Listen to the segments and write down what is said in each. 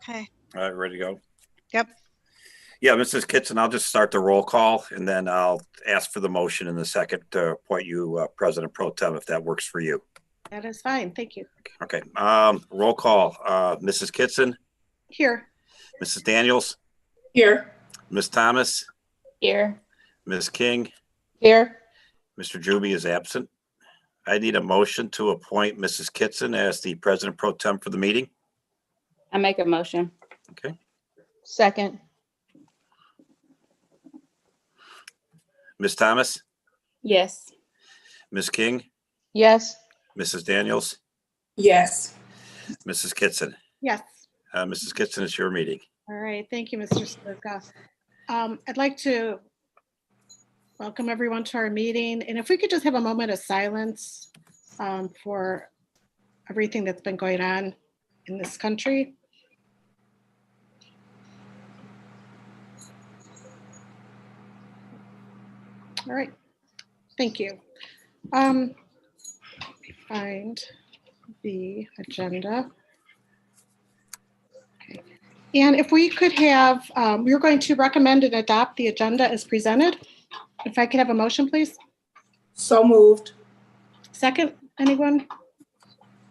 Okay. All right, ready to go? Yep. Yeah, Mrs. Kitson, I'll just start the roll call and then I'll ask for the motion in the second to appoint you President Pro Tem if that works for you. That is fine. Thank you. Okay. Roll call. Mrs. Kitson. Here. Mrs. Daniels. Here. Ms. Thomas. Here. Ms. King. Here. Mr. Juby is absent. I need a motion to appoint Mrs. Kitson as the President Pro Tem for the meeting. I make a motion. Okay. Second. Ms. Thomas. Yes. Ms. King. Yes. Mrs. Daniels. Yes. Mrs. Kitson. Yes. Mrs. Kitson, it's your meeting. All right. Thank you, Mr. Slivka. I'd like to welcome everyone to our meeting. And if we could just have a moment of silence for everything that's been going on in this country. All right. Thank you. Let me find the agenda. Okay. And if we could have, we're going to recommend and adopt the agenda as presented. If I could have a motion, please. So moved. Second, anyone?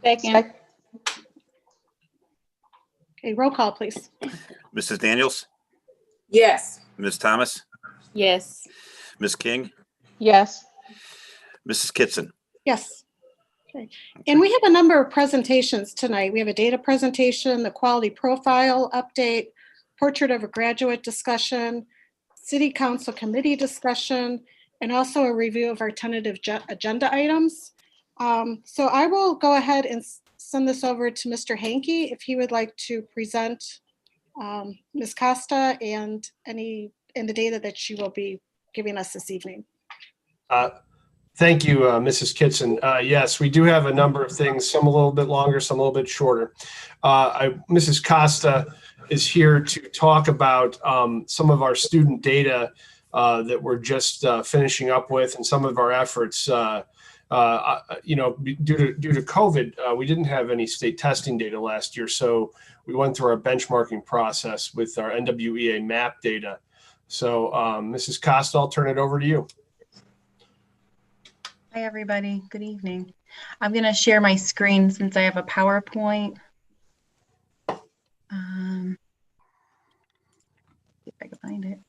Second. Okay, roll call, please. Mrs. Daniels. Yes. Ms. Thomas. Yes. Ms. King. Yes. Mrs. Kitson. Yes. Okay. And we have a number of presentations tonight. We have a data presentation, the quality profile update, portrait of a graduate discussion, city council committee discussion, and also a review of our tentative agenda items. So I will go ahead and send this over to Mr. Hankey if he would like to present Ms. Costa and the data that she will be giving us this evening. Thank you, Mrs. Kitson. Yes, we do have a number of things, some a little bit longer, some a little bit shorter. Mrs. Costa is here to talk about some of our student data that we're just finishing up with and some of our efforts. Due to COVID, we didn't have any state testing data last year, so we went through our benchmarking process with our NWEA MAP data. So, Mrs. Costa, I'll turn it over to you. Hi, everybody. Good evening. I'm going to share my screen since I have a PowerPoint. See if I can find it.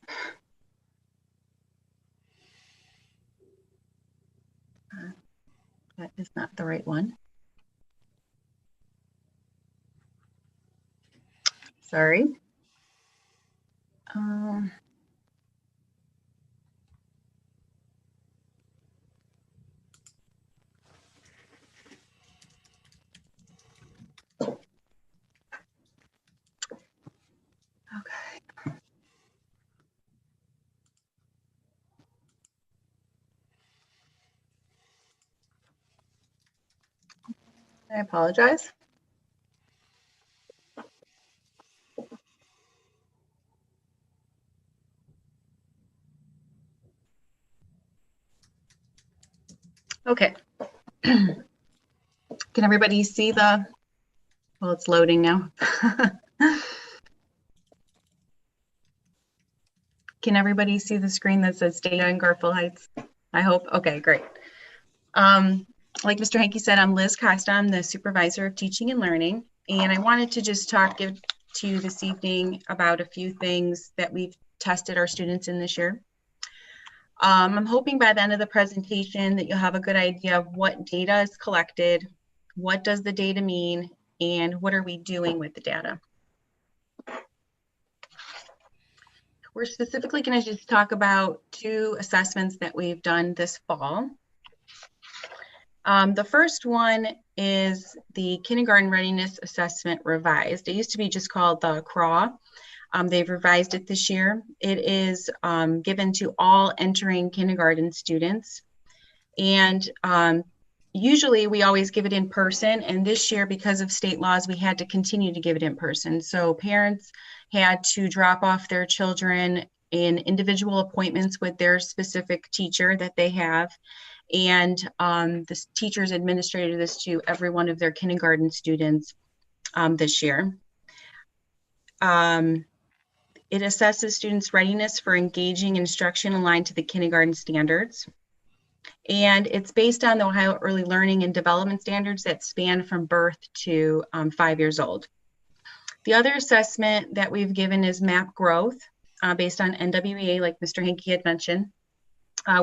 That is not the right one. Sorry. Okay. I apologize. Okay. Can everybody see the, well, it's loading now. Can everybody see the screen that says data in Garfield Heights? I hope. Okay, great. Like Mr. Hankey said, I'm Liz Costa. I'm the supervisor of teaching and learning. And I wanted to just give to you this evening about a few things that we've tested our students in this year. I'm hoping by the end of the presentation that you'll have a good idea of what data is collected, what does the data mean, and what are we doing with the data. We're specifically going to just talk about two assessments that we've done this fall. The first one is the Kindergarten Readiness Assessment Revised. It used to be just called the KRAR. They've revised it this year. It is given to all entering kindergarten students. And usually we always give it in person. And this year, because of state laws, we had to continue to give it in person. So parents had to drop off their children in individual appointments with their specific teacher that they have. And the teachers administrated this to every one of their kindergarten students this year. It assesses students' readiness for engaging in instruction aligned to the kindergarten standards. And it's based on the Ohio Early Learning and Development Standards that span from birth to 5 years old. The other assessment that we've given is MAP growth based on NWEA, like Mr. Hankey had mentioned.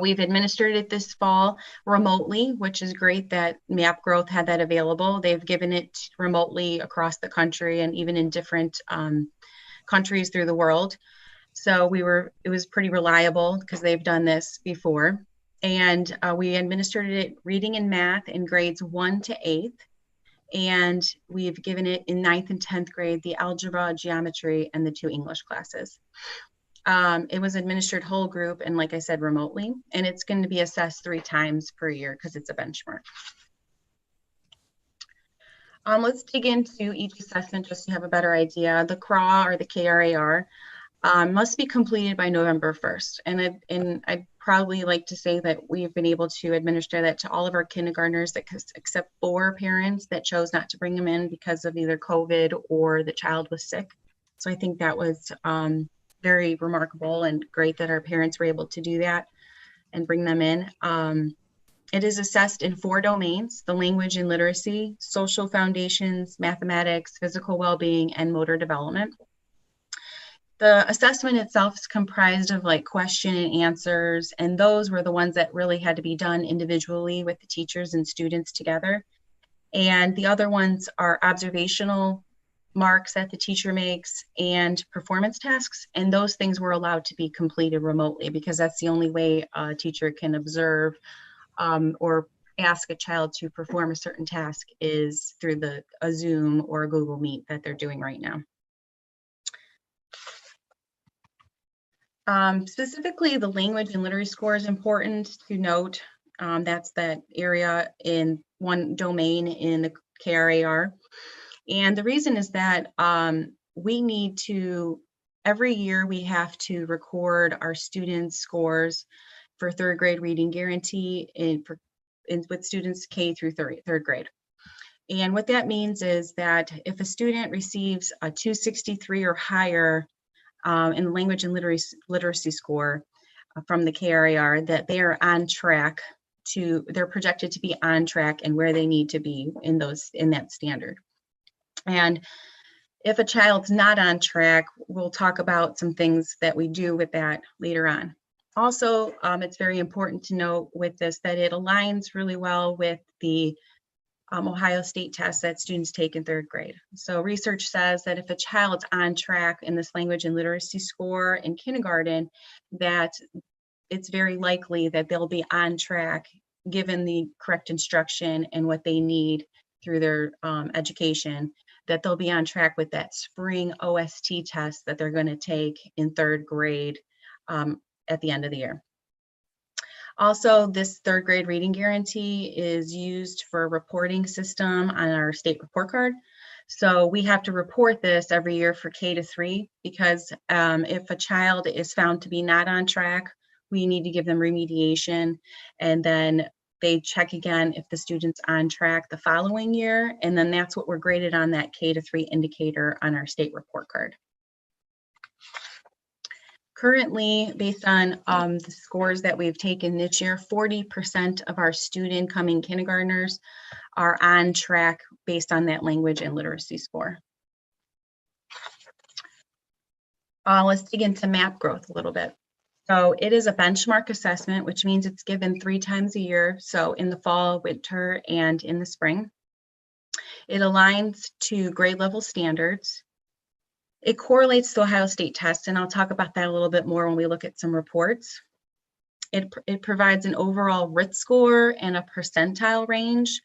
We've administered it this fall remotely, which is great that MAP growth had that available. They've given it remotely across the country and even in different countries through the world. So it was pretty reliable because they've done this before. And we administered it reading and math in grades 1 to 8th. And we've given it in 9th and 10th grade, the algebra, geometry, and the 2 English classes. It was administered whole group and, like I said, remotely, and it's going to be assessed 3 times per year because it's a benchmark. Let's dig into each assessment just to have a better idea. The KRAR or the KRAR must be completed by November 1st. And I'd probably like to say that we've been able to administer that to all of our kindergartners except 4 parents that chose not to bring them in because of either COVID or the child was sick. So I think that was very remarkable and great that our parents were able to do that and bring them in. It is assessed in 4 domains: the language and literacy, social foundations, mathematics, physical well-being, and motor development. The assessment itself is comprised of like question and answers, and those were the ones that really had to be done individually with the teachers and students together. And the other ones are observational marks that the teacher makes and performance tasks, and those things were allowed to be completed remotely because that's the only way a teacher can observe or ask a child to perform a certain task is through a Zoom or a Google Meet that they're doing right now. Specifically, the language and literacy score is important to note. That's that area in one domain in the KRAR. And the reason is that we need to, every year we have to record our students' scores for 3rd grade reading guarantee with students K through 3rd grade. And what that means is that if a student receives a 263 or higher in the language and literacy score from the KRAR, that they are on track they're projected to be on track and where they need to be in that standard. And if a child's not on track, we'll talk about some things that we do with that later on. Also, it's very important to note with this that it aligns really well with the Ohio State test that students take in 3rd grade. So research says that if a child's on track in this language and literacy score in kindergarten, that it's very likely that they'll be on track given the correct instruction and what they need through their education, that they'll be on track with that spring OST test that they're going to take in 3rd grade at the end of the year. Also, this 3rd grade reading guarantee is used for a reporting system on our state report card. So we have to report this every year for K to 3 because if a child is found to be not on track, we need to give them remediation, and then they check again if the student's on track the following year, and then that's what we're graded on, that K to 3 indicator on our state report card. Currently, based on the scores that we've taken this year, 40% of our student coming kindergartners are on track based on that language and literacy score. Let's dig into MAP growth a little bit. So it is a benchmark assessment, which means it's given 3 times a year. So in the fall, winter, and in the spring. It aligns to grade level standards. It correlates to Ohio State tests, and I'll talk about that a little bit more when we look at some reports. It provides an overall RIT score and a percentile range,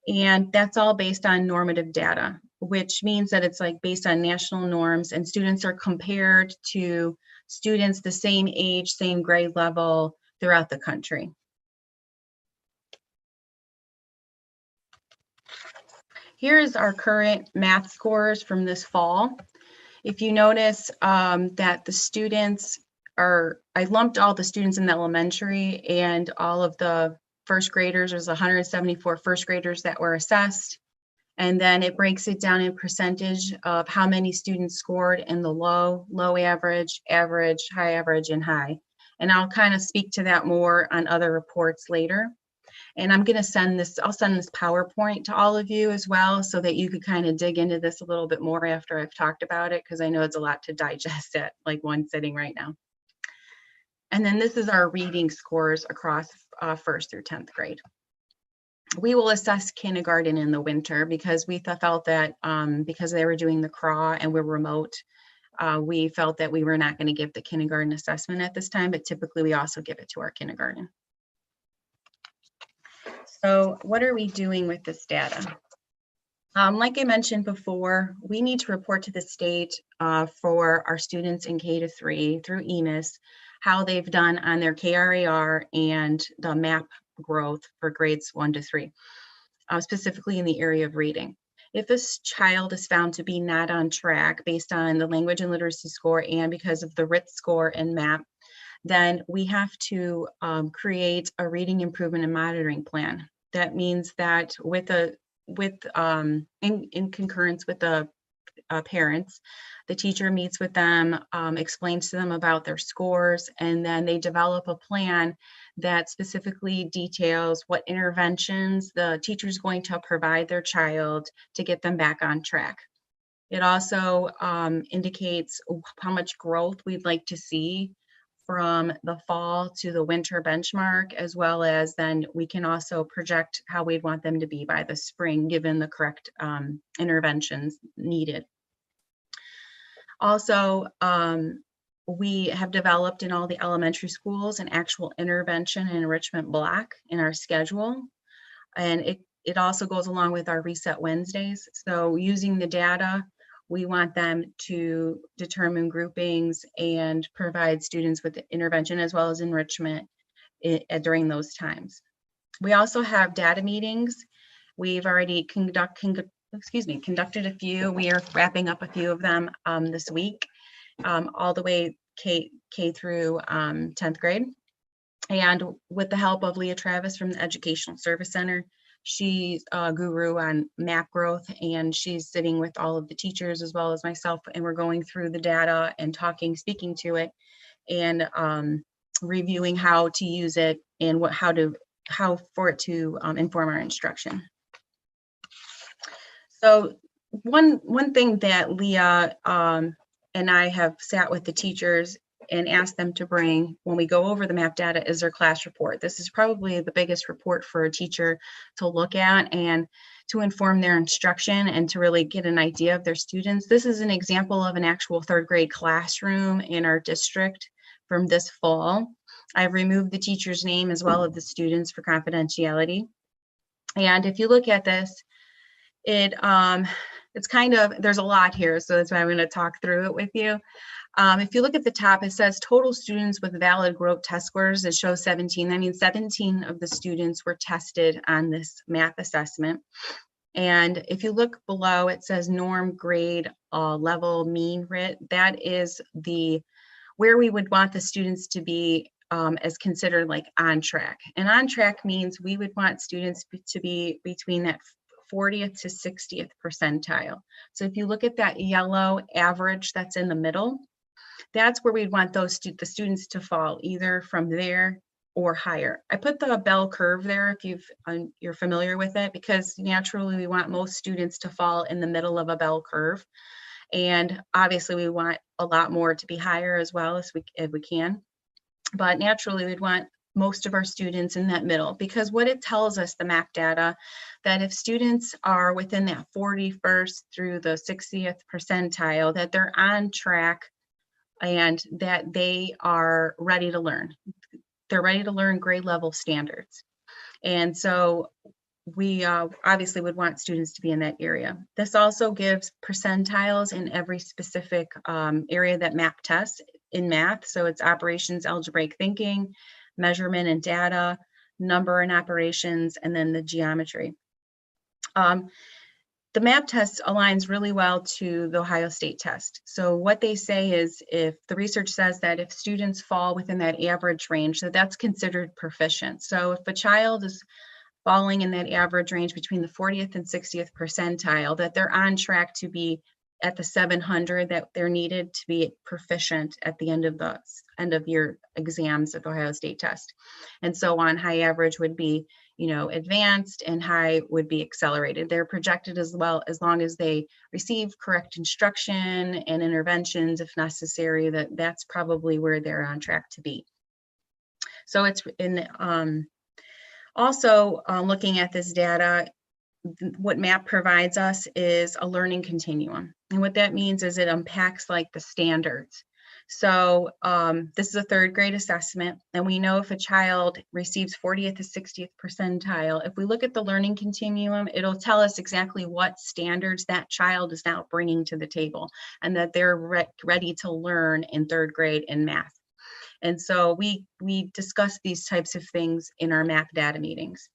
and that's all based on normative data, which means that it's like based on national norms, and students are compared to students the same age, same grade level throughout the country. Here's our current math scores from this fall. If you notice that the students I lumped all the students in the elementary and all of the 1st graders. There's 174 1st graders that were assessed, And then it breaks it down in percentage of how many students scored in the low, low average, average, high average, and high. And I'll kind of speak to that more on other reports later. And I'm going to send this, I'll send this PowerPoint to all of you as well, so that you could kind of dig into this a little bit more after I've talked about it, because I know it's a lot to digest at like one sitting right now. And then this is our reading scores across 1st through 10th grade. We will assess kindergarten in the winter because we felt that because they were doing the KRAR and we're remote, we felt that we were not going to give the kindergarten assessment at this time, but typically we also give it to our kindergarten. So what are we doing with this data? Like I mentioned before, we need to report to the state for our students in K-3 through Readiness, how they've done on their KRAR and the MAP growth for grades 1 to 3, specifically in the area of reading. If this child is found to be not on track based on the language and literacy score and because of the RIT score and MAP, then we have to create a reading improvement and monitoring plan. That means that in concurrence with the parents, the teacher meets with them, explains to them about their scores, and then they develop a plan that specifically details what interventions the teacher is going to provide their child to get them back on track. It also indicates how much growth we'd like to see from the fall to the winter benchmark, as well as then we can also project how we'd want them to be by the spring, given the correct interventions needed. Also, we have developed in all the elementary schools an actual intervention and enrichment block in our schedule. And it also goes along with our Reset Wednesdays. So using the data, we want them to determine groupings and provide students with intervention as well as enrichment during those times. We also have data meetings. We've already conducted a few. We are wrapping up a few of them this week, all the way K through 10th grade. And with the help of Leah Travis from the Educational Service Center, she's a guru on MAP growth, and she's sitting with all of the teachers as well as myself, and we're going through the data and speaking to it, and reviewing how to use it and how for it to inform our instruction. So one thing that Leah and I have sat with the teachers and asked them to bring when we go over the MAP data is their class report. This is probably the biggest report for a teacher to look at and to inform their instruction and to really get an idea of their students. This is an example of an actual 3rd grade classroom in our district from this fall. I've removed the teacher's name as well as the students for confidentiality. And if you look at this, it's kind of, there's a lot here, so that's why I'm going to talk through it with you. If you look at the top, it says total students with valid growth test scores. It shows 17. That means 17 of the students were tested on this MAP assessment. And if you look below, it says norm, grade, level, mean, RIT. That is where we would want the students to be as considered like on track. And on track means we would want students to be between that 40th to 60th percentile. So if you look at that yellow average that's in the middle, that's where we'd want the students to fall, either from there or higher. I put the bell curve there if you're familiar with it, because naturally we want most students to fall in the middle of a bell curve. And obviously we want a lot more to be higher as well as we can. But naturally we'd want most of our students in that middle, because what it tells us, the MAP data, that if students are within that 41st through the 60th percentile, that they're on track and that they are ready to learn. They're ready to learn grade level standards. And so we obviously would want students to be in that area. This also gives percentiles in every specific area that MAP tests in math. So it's operations, algebraic thinking, measurement and data, number and operations, and then the geometry. The MAP test aligns really well to the Ohio State test. So what they say is, if the research says that if students fall within that average range, that's considered proficient. So if a child is falling in that average range between the 40th and 60th percentile, that they're on track to be at the 700 that they're needed to be proficient at the end of year exams of Ohio State test. And so on, high average would be, advanced, and high would be accelerated. They're projected as well, as long as they receive correct instruction and interventions if necessary, that's probably where they're on track to be. So it's in also looking at this data, what MAP provides us is a learning continuum. And what that means is it unpacks like the standards. So this is a 3rd grade assessment, and we know if a child receives 40th to 60th percentile, if we look at the learning continuum, it'll tell us exactly what standards that child is now bringing to the table, and that they're ready to learn in 3rd grade in math. And so we discuss these types of things in our MAP data meetings.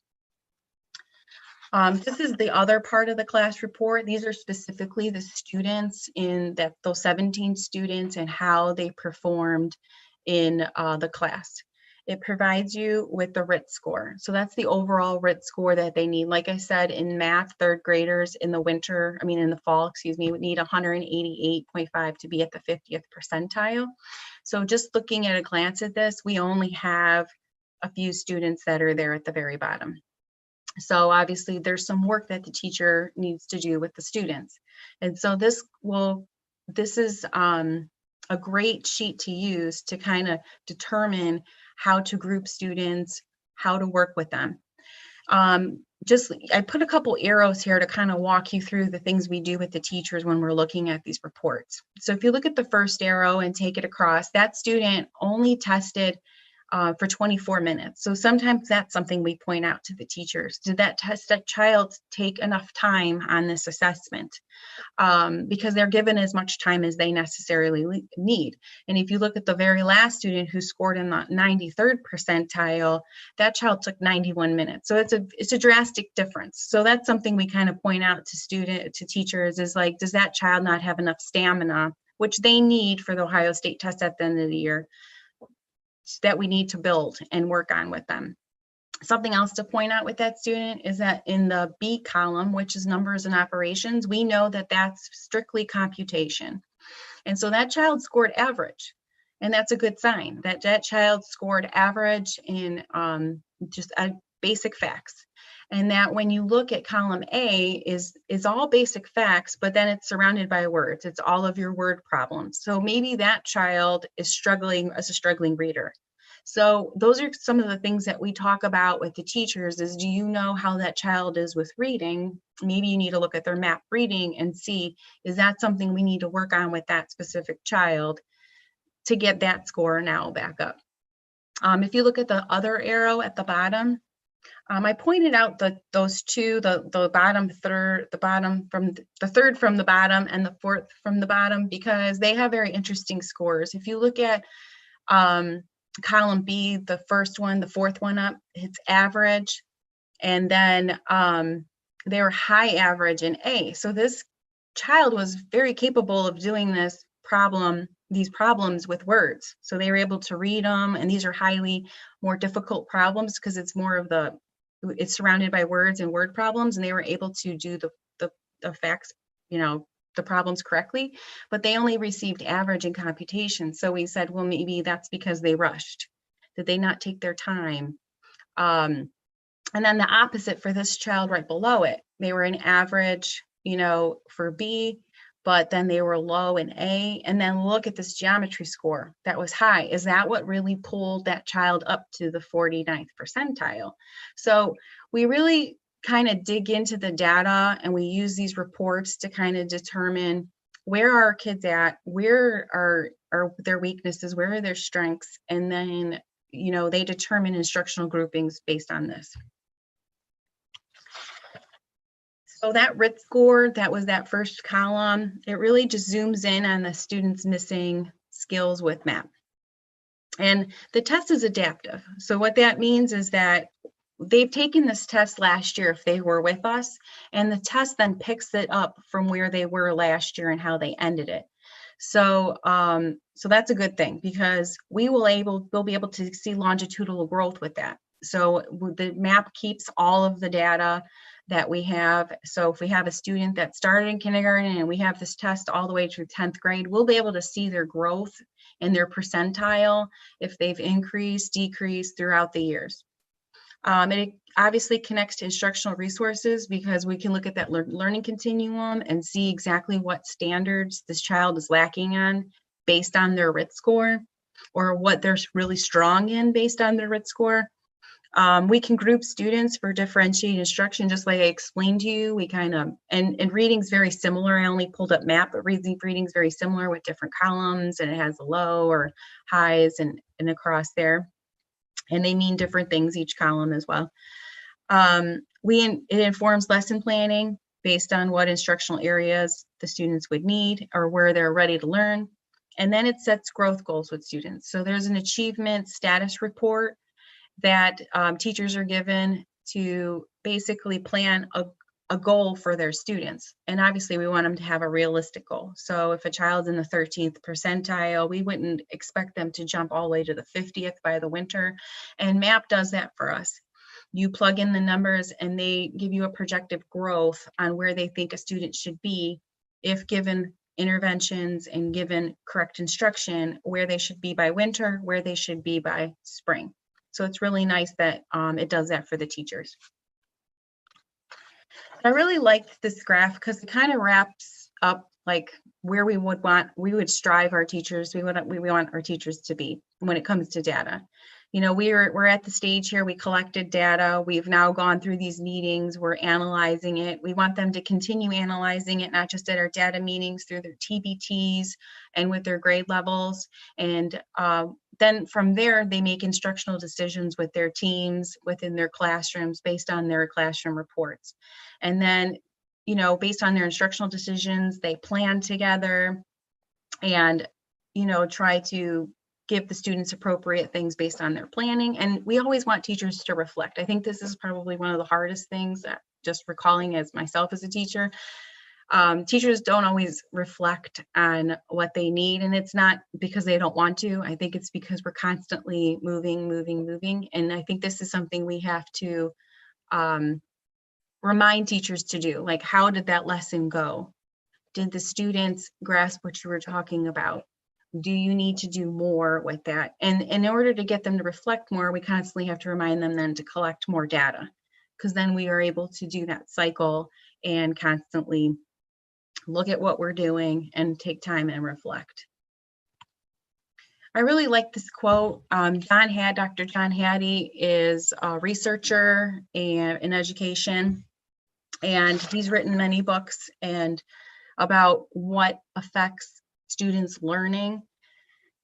This is the other part of the class report. These are specifically the students in those 17 students and how they performed in the class. It provides you with the RIT score. So that's the overall RIT score that they need. Like I said, in math, 3rd graders in the fall, would need 188.5 to be at the 50th percentile. So just looking at a glance at this, we only have a few students that are there at the very bottom. So obviously there's some work that the teacher needs to do with the students. And so this is a great sheet to use to kind of determine how to group students, how to work with them. I put a couple arrows here to kind of walk you through the things we do with the teachers when we're looking at these reports. So if you look at the first arrow and take it across, that student only tested for 24 minutes. So sometimes that's something we point out to the teachers. Did that child take enough time on this assessment? Because they're given as much time as they necessarily need. And if you look at the very last student who scored in the 93rd percentile, that child took 91 minutes. So it's a drastic difference. So that's something we kind of point out to teachers is like, does that child not have enough stamina, which they need for the Ohio State test at the end of the year, that we need to build and work on with them. Something else to point out with that student is that in the B column, which is numbers and operations, we know that that's strictly computation. And so that child scored average. And that's a good sign that that child scored average in just basic facts. And that when you look at column A is all basic facts, but then it's surrounded by words. It's all of your word problems. So maybe that child is struggling as a struggling reader. So those are some of the things that we talk about with the teachers is, do you know how that child is with reading? Maybe you need to look at their MAP reading and see, is that something we need to work on with that specific child to get that score now back up? If you look at the other arrow at the bottom, I pointed out those two, the bottom third, the third from the bottom and the 4th from the bottom, because they have very interesting scores. If you look at column B, the first one, the 4th one up, it's average, and then they were high average in A. So this child was very capable of doing these problems with words. So they were able to read them, and these are highly more difficult problems because it's more of it's surrounded by words and word problems, and they were able to do the facts, the problems correctly, but they only received average in computation. So we said, well, maybe that's because they rushed. Did they not take their time? And then the opposite for this child right below it, they were in average, for B, but then they were low in A. And then look at this geometry score that was high. Is that what really pulled that child up to the 49th percentile? So we really kind of dig into the data, and we use these reports to kind of determine where are our kids at, where are their weaknesses, where are their strengths, and then they determine instructional groupings based on this. So that RIT score, that was that first column, it really just zooms in on the students missing skills with MAP. And the test is adaptive. So what that means is that they've taken this test last year if they were with us, and the test then picks it up from where they were last year and how they ended it. So so that's a good thing, because we'll be able to see longitudinal growth with that. So the map keeps all of the data that we have. So if we have a student that started in kindergarten and we have this test all the way through 10th grade, we'll be able to see their growth and their percentile, if they've increased, decreased throughout the years. It obviously connects to instructional resources because we can look at that learning continuum and see exactly what standards this child is lacking on based on their RIT score, or what they're really strong in based on their RIT score. We can group students for differentiated instruction, just like I explained to you. We kind of, and reading's very similar. I only pulled up map, but reading's very similar with different columns, and it has a low or highs and across there. And they mean different things, each column as well. It informs lesson planning based on what instructional areas the students would need or where they're ready to learn. And then it sets growth goals with students. So there's an achievement status report that teachers are given to basically plan a goal for their students. And obviously we want them to have a realistic goal. So if a child's in the 13th percentile, we wouldn't expect them to jump all the way to the 50th by the winter. And MAP does that for us. You plug in the numbers and they give you a projected growth on where they think a student should be if given interventions and given correct instruction, where they should be by winter, where they should be by spring. So it's really nice that it does that for the teachers. I really liked this graph because it kind of wraps up like where we would strive our teachers, we want our teachers to be when it comes to data. You know, we're at the stage here, we collected data, we've now gone through these meetings, we're analyzing it. We want them to continue analyzing it, not just at our data meetings, through their TBTs and with their grade levels. And then from there, they make instructional decisions with their teams within their classrooms based on their classroom reports. And then, you know, based on their instructional decisions, they plan together and, you know, try to give the students appropriate things based on their planning. And we always want teachers to reflect. I think this is probably one of the hardest things, that just recalling as myself as a teacher. Teachers don't always reflect on what they need, and it's not because they don't want to. I think it's because we're constantly moving. And I think this is something we have to remind teachers to do. Like, how did that lesson go? Did the students grasp what you were talking about? Do you need to do more with that? And in order to get them to reflect more, we constantly have to remind them then to collect more data, because then we are able to do that cycle and constantly look at what we're doing and take time and reflect. I really like this quote. Dr. John Hattie is a researcher in education, and he's written many books and about what affects students' learning.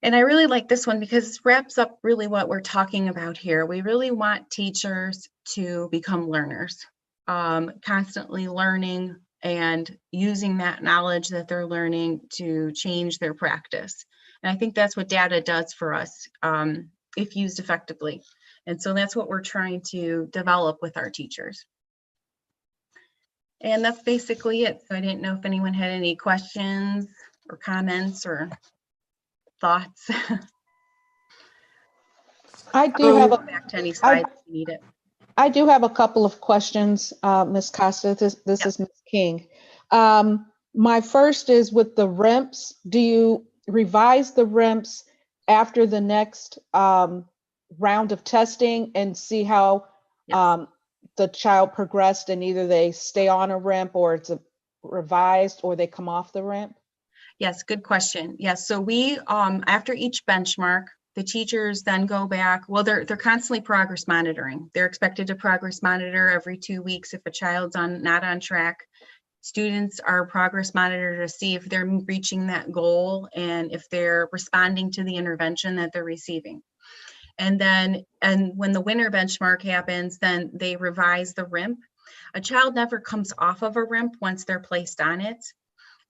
And I really like this one because it wraps up really what we're talking about here. We really want teachers to become learners, constantly learning and using that knowledge that they're learning to change their practice. And I think that's what data does for us if used effectively. And so that's what we're trying to develop with our teachers. And that's basically it. So I didn't know if anyone had any questions or comments or thoughts. I do have Go back to any slides if you need it. I do have a couple of questions, Ms. Costa. This is Ms. King. My first is with the REMPs. Do you revise the REMPs after the next round of testing and see how the child progressed, and either they stay on a REMP or it's revised or they come off the REMP? Yes, good question. Yes, so we, after each benchmark, the teachers then go back. Well, they're constantly progress monitoring. They're expected to progress monitor every 2 weeks if a child's not on track. Students are progress monitored to see if they're reaching that goal and if they're responding to the intervention that they're receiving. And when the winter benchmark happens, then they revise the RIMP. A child never comes off of a RIMP once they're placed on it.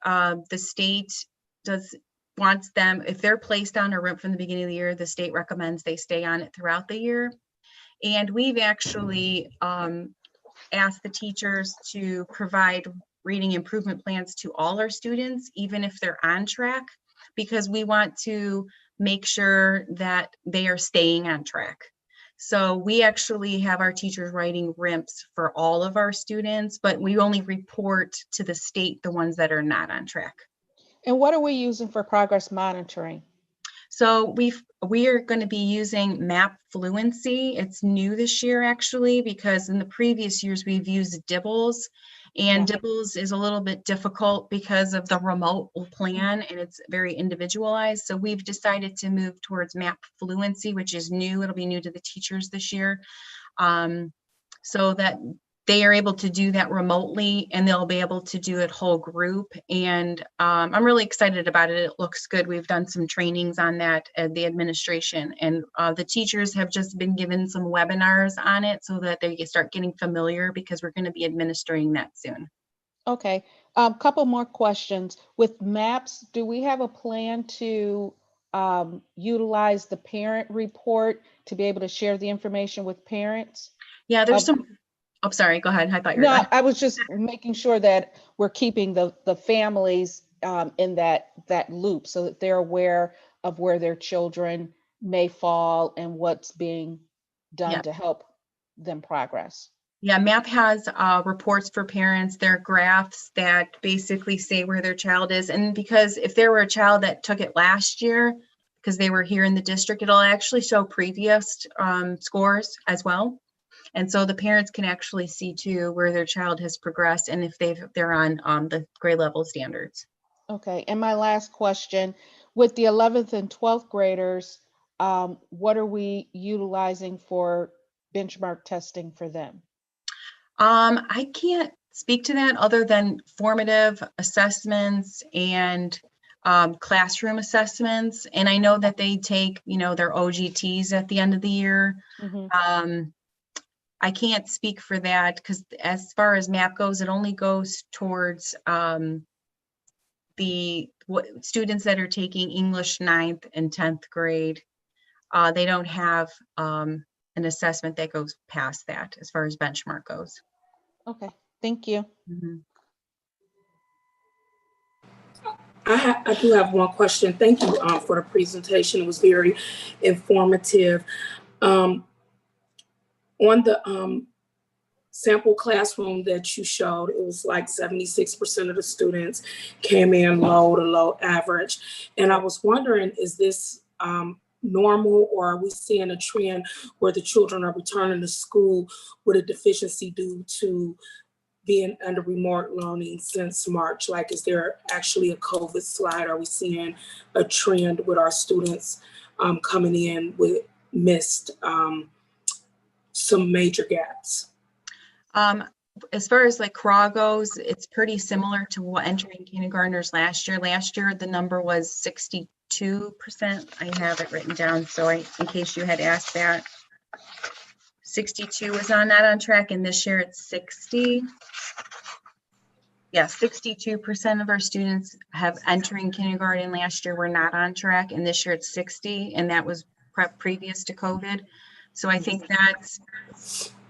The state wants them, if they're placed on a RIMP from the beginning of the year, the state recommends they stay on it throughout the year. And we've actually asked the teachers to provide reading improvement plans to all our students, even if they're on track, because we want to make sure that they are staying on track. So we actually have our teachers writing RIMPs for all of our students, but we only report to the state the ones that are not on track. And what are we using for progress monitoring? So we are going to be using MAP Fluency. It's new this year, actually, because in the previous years we've used Dibbles, and Yeah. Dibbles is a little bit difficult because of the remote plan, and it's very individualized. So we've decided to move towards MAP Fluency, which is new. It'll be new to the teachers this year, so that they are able to do that remotely, and they'll be able to do it whole group. And I'm really excited about it. It looks good. We've done some trainings on that at the administration, and the teachers have just been given some webinars on it so that they can start getting familiar, because we're going to be administering that soon. Okay, couple more questions. With MAPS, do we have a plan to utilize the parent report to be able to share the information with parents? Yeah, there's Um, some, oh, sorry, go ahead. I thought you were No, done. I was just making sure that we're keeping the families in that loop so that they're aware of where their children may fall and what's being done Yeah. to help them progress. Yeah, MAP has reports for parents. They're graphs that basically say where their child is. And because if there were a child that took it last year, because they were here in the district, it'll actually show previous scores as well. And so the parents can actually see too where their child has progressed and if they're on the grade level standards. Okay, and my last question, with the 11th and 12th graders, what are we utilizing for benchmark testing for them? I can't speak to that other than formative assessments and classroom assessments. And I know that they take, their OGTs at the end of the year. Mm-hmm. I can't speak for that because as far as MAP goes, it only goes towards students that are taking English 9th and 10th grade. They don't have an assessment that goes past that as far as benchmark goes. Okay, thank you. Mm-hmm. I do have one question. Thank you for the presentation. It was very informative. On the sample classroom that you showed, it was like 76% of the students came in low average. And I was wondering, is this normal, or are we seeing a trend where the children are returning to school with a deficiency due to being under remote learning since March? Like, is there actually a COVID slide? Are we seeing a trend with our students coming in with missed some major gaps? As far as like KRAR goes, it's pretty similar to what entering kindergartners last year. Last year, the number was 62%. I have it written down, so in case you had asked that. 62 was not on track, and this year it's 60. Yeah, 62% of our students have entering kindergarten last year were not on track, and this year it's 60, and that was previous to COVID. So I think that's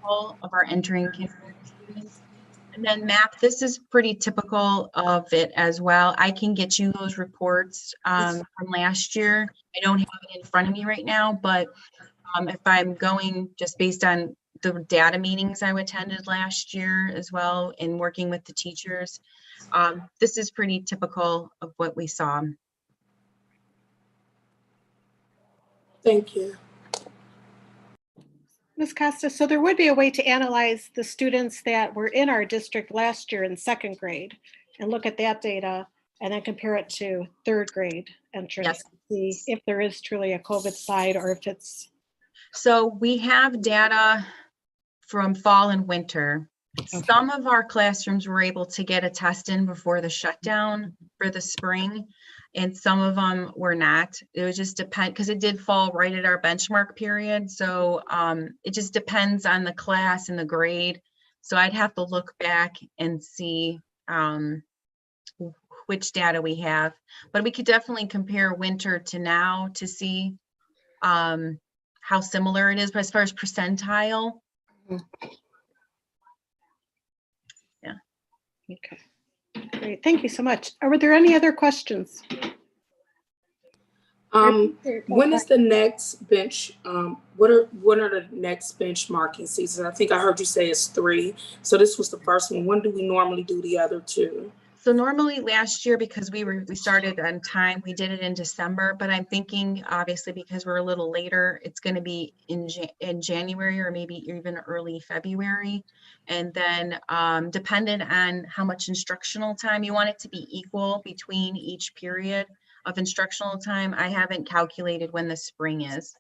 all of our entering kindergarten students. And then MAP, this is pretty typical of it as well. I can get you those reports from last year. I don't have it in front of me right now, but if I'm going just based on the data meetings I attended last year as well and working with the teachers, this is pretty typical of what we saw. Thank you. Ms. Costa, so there would be a way to analyze the students that were in our district last year in second grade and look at that data and then compare it to third grade entrance. Yes. To see if there is truly a COVID slide or if it's. So we have data from fall and winter. Okay. Some of our classrooms were able to get a test in before the shutdown for the spring, and some of them were not. It would just depend, because it did fall right at our benchmark period. So it just depends on the class and the grade. So I'd have to look back and see which data we have. But we could definitely compare winter to now to see how similar it is. But as far as percentile, yeah. Okay, great. Thank you so much. Are there any other questions? When is the next bench? What are the next benchmarking seasons? I think I heard you say it's 3. So this was the first one. When do we normally do the other 2? So normally last year, because we started on time, we did it in December, but I'm thinking obviously because we're a little later, it's going to be in January or maybe even early February. And then dependent on how much instructional time you want it to be equal between each period of instructional time. I haven't calculated when the spring is.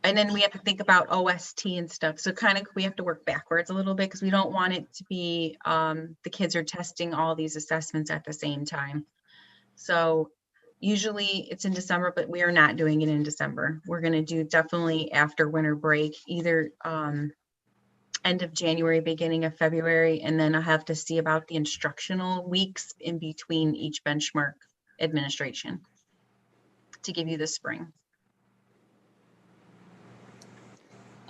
And then we have to think about OST and stuff. So kind of we have to work backwards a little bit because we don't want it to be the kids are testing all these assessments at the same time. So usually it's in December, but we are not doing it in December. We're going to do definitely after winter break, either end of January, beginning of February, and then I'll have to see about the instructional weeks in between each benchmark administration to give you the spring.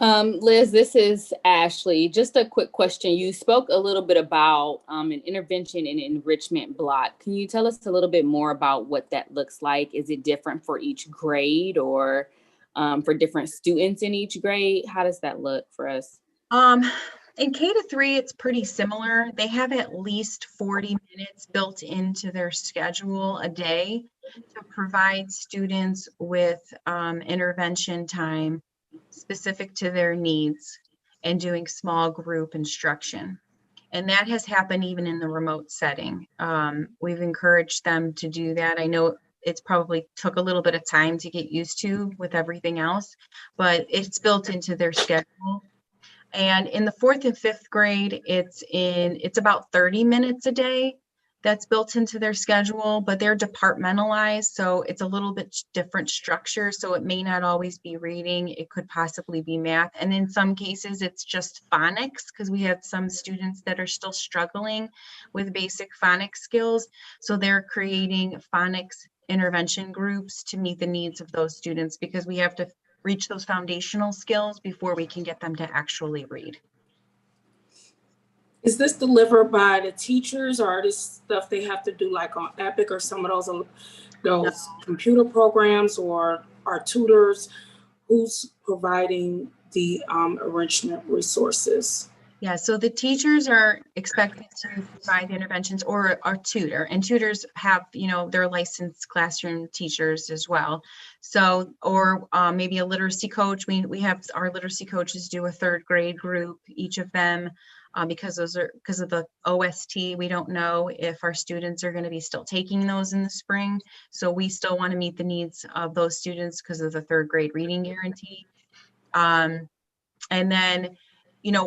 Liz, this is Ashley. Just a quick question. You spoke a little bit about an intervention and enrichment block. Can you tell us a little bit more about what that looks like? Is it different for each grade or for different students in each grade? How does that look for us? In K-3, it's pretty similar. They have at least 40 minutes built into their schedule a day to provide students with intervention time specific to their needs and doing small group instruction. And that has happened even in the remote setting. We've encouraged them to do that. I know it's probably took a little bit of time to get used to with everything else, but it's built into their schedule. And in the 4th and 5th grade, it's about 30 minutes a day that's built into their schedule, but they're departmentalized. So it's a little bit different structure. So it may not always be reading. It could possibly be math. And in some cases, it's just phonics because we have some students that are still struggling with basic phonics skills. So they're creating phonics intervention groups to meet the needs of those students because we have to reach those foundational skills before we can get them to actually read. Is this delivered by the teachers or this stuff they have to do like on Epic or some of those computer programs or our tutors? Who's providing the enrichment resources? Yeah, so the teachers are expected to provide interventions or our tutor, and tutors have, they're licensed classroom teachers as well. So, or maybe a literacy coach. We have our literacy coaches do a 3rd grade group, each of them, because of the OST. We don't know if our students are going to be still taking those in the spring. So we still want to meet the needs of those students because of the 3rd grade reading guarantee. And then,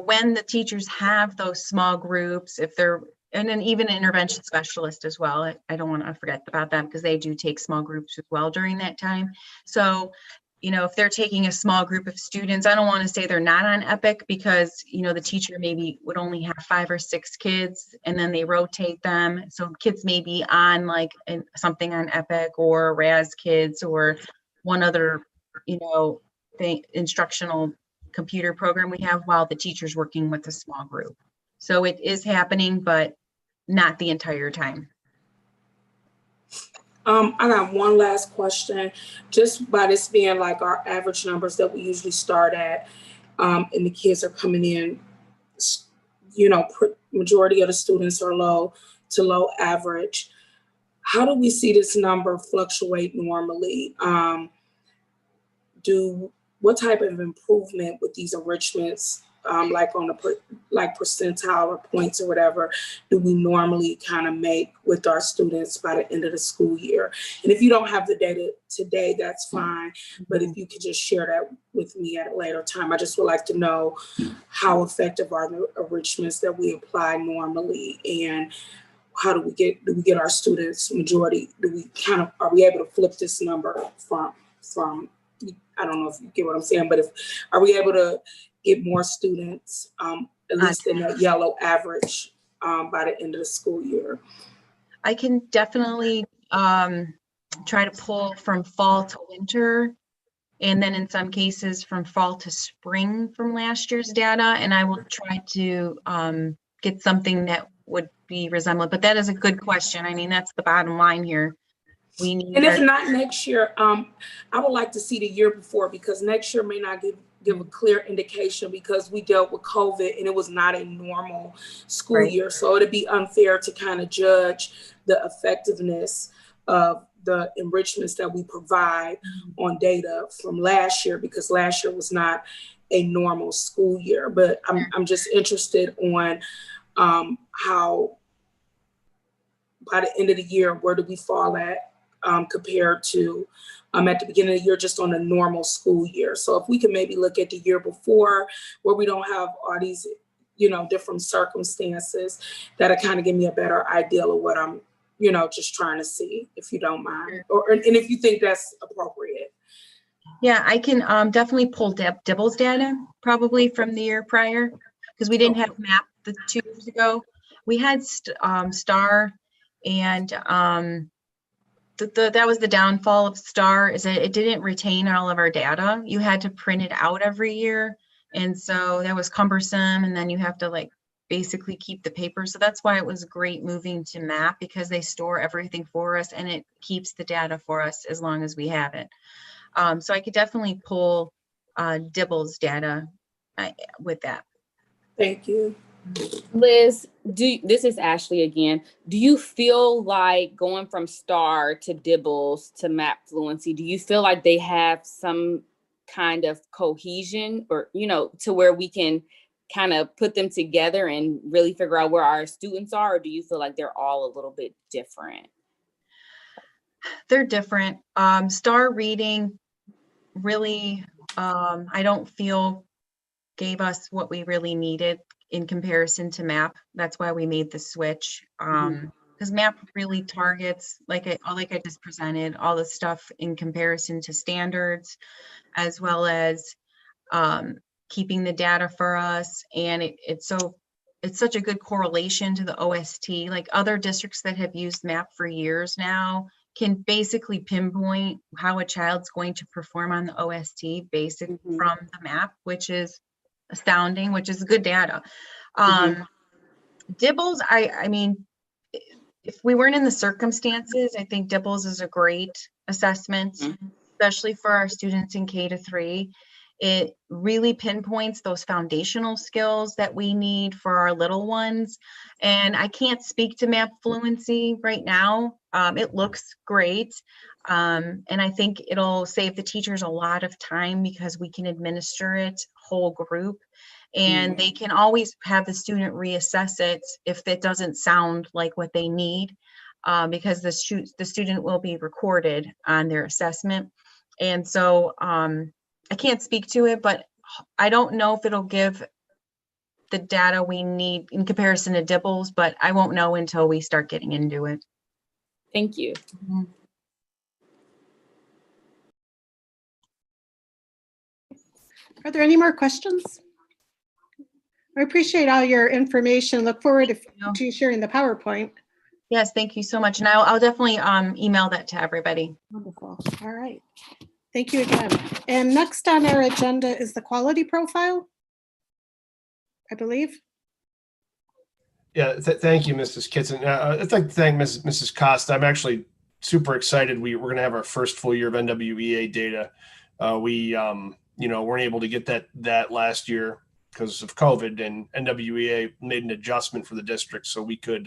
when the teachers have those small groups, and then even an intervention specialist as well. I don't want to forget about them because they do take small groups as well during that time. So, if they're taking a small group of students, I don't want to say they're not on Epic because, the teacher maybe would only have 5 or 6 kids and then they rotate them. So kids may be on like something on Epic or Raz Kids or one other, instructional computer program we have while the teacher's working with a small group. So it is happening, but not the entire time. I got one last question. Just by this being like our average numbers that we usually start at, and the kids are coming in, majority of the students are low to low average. How do we see this number fluctuate normally? What type of improvement with these enrichments, like on percentile or points or whatever, do we normally kind of make with our students by the end of the school year? And if you don't have the data today, that's fine. But if you could just share that with me at a later time, I just would like to know how effective are the enrichments that we apply normally, and how do we get our students majority? Are we able to flip this number from I don't know if you get what I'm saying, but are we able to get more students, at least in that yellow average, by the end of the school year? I can definitely try to pull from fall to winter, and then in some cases from fall to spring from last year's data, and I will try to get something that would be resemblant. But that is a good question. I mean, that's the bottom line here. we need. And if not next year, I would like to see the year before, because next year may not give a clear indication, because we dealt with COVID and it was not a normal school Right. year. So it'd be unfair to kind of judge the effectiveness of the enrichments that we provide on data from last year, because last year was not a normal school year. But I'm just interested on how by the end of the year, where do we fall at compared to at the beginning of the year, just on a normal school year. So if we can maybe look at the year before, where we don't have all these, different circumstances, that'll kind of give me a better idea of what I'm, just trying to see, if you don't mind, and if you think that's appropriate. Yeah, I can definitely pull Dibble's data probably from the year prior, because we didn't have MAP the 2 years ago. We had STAR, and that was the downfall of STAR, is that it didn't retain all of our data. You had to print it out every year, and so that was cumbersome, and then you have to basically keep the paper. So that's why it was great moving to MAP, because they store everything for us and it keeps the data for us as long as we have it. So I could definitely pull Dibble's data with that. Thank you. Liz, this is Ashley again. Do you feel like going from STAR to Dibbles to MAP Fluency, do you feel like they have some kind of cohesion, or, to where we can kind of put them together and really figure out where our students are? Or do you feel like they're all a little bit different? They're different. STAR reading really, I don't feel gave us what we really needed in comparison to MAP. That's why we made the switch. Because MAP really targets, like I just presented, all the stuff in comparison to standards, as well as keeping the data for us. And it's such a good correlation to the OST. Like other districts that have used MAP for years now can basically pinpoint how a child's going to perform on the OST based from the MAP, which is astounding, which is good data. Dibbles, I mean, if we weren't in the circumstances, I think Dibbles is a great assessment, especially for our students in K-3. It really pinpoints those foundational skills that we need for our little ones. And I can't speak to MAP fluency right now. It looks great. And I think it'll save the teachers a lot of time, because we can administer it whole group, and they can always have the student reassess it if it doesn't sound like what they need, because the student will be recorded on their assessment. And so I can't speak to it, but I don't know if it'll give the data we need in comparison to Dibbles, but I won't know until we start getting into it. Thank you. Are there any more questions? I appreciate all your information. Look forward to sharing the PowerPoint. Yes, thank you so much. And I'll definitely email that to everybody. Wonderful. All right. Thank you again. And next on our agenda is the quality profile, I believe. Yeah, thank you, Mrs. Kitson. I'd like to thank Mrs. Costa. I'm actually super excited. We're going to have our first full year of NWEA data. We weren't able to get that last year because of COVID, and NWEA made an adjustment for the district so we could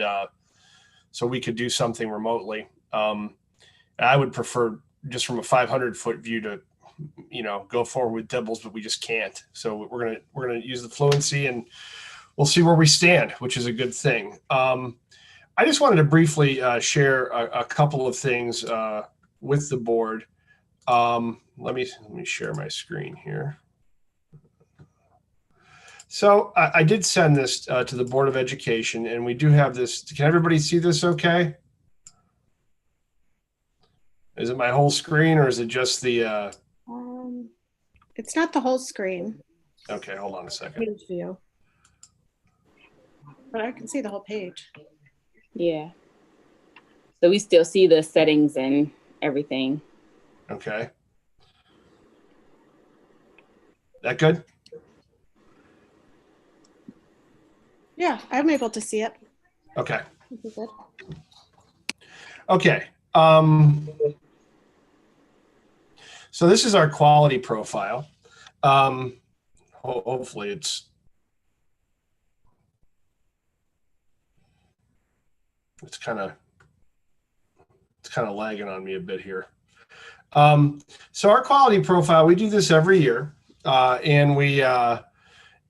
do something remotely. I would prefer, just from a 500-foot view, to go forward with Dibbles, but we just can't. So we're gonna use the fluency, and we'll see where we stand, which is a good thing. I just wanted to briefly share a couple of things with the board. Let me share my screen here. So I did send this to the Board of Education, and we do have this. Can everybody see this okay? Is it my whole screen, or is it just the? It's not the whole screen. Okay, hold on a second. Page view. But I can see the whole page. Yeah. So we still see the settings and everything. Okay. That good? Yeah, I'm able to see it. Okay. This is good. Okay. So this is our quality profile. Hopefully it's kind of lagging on me a bit here. So our quality profile, we do this every year,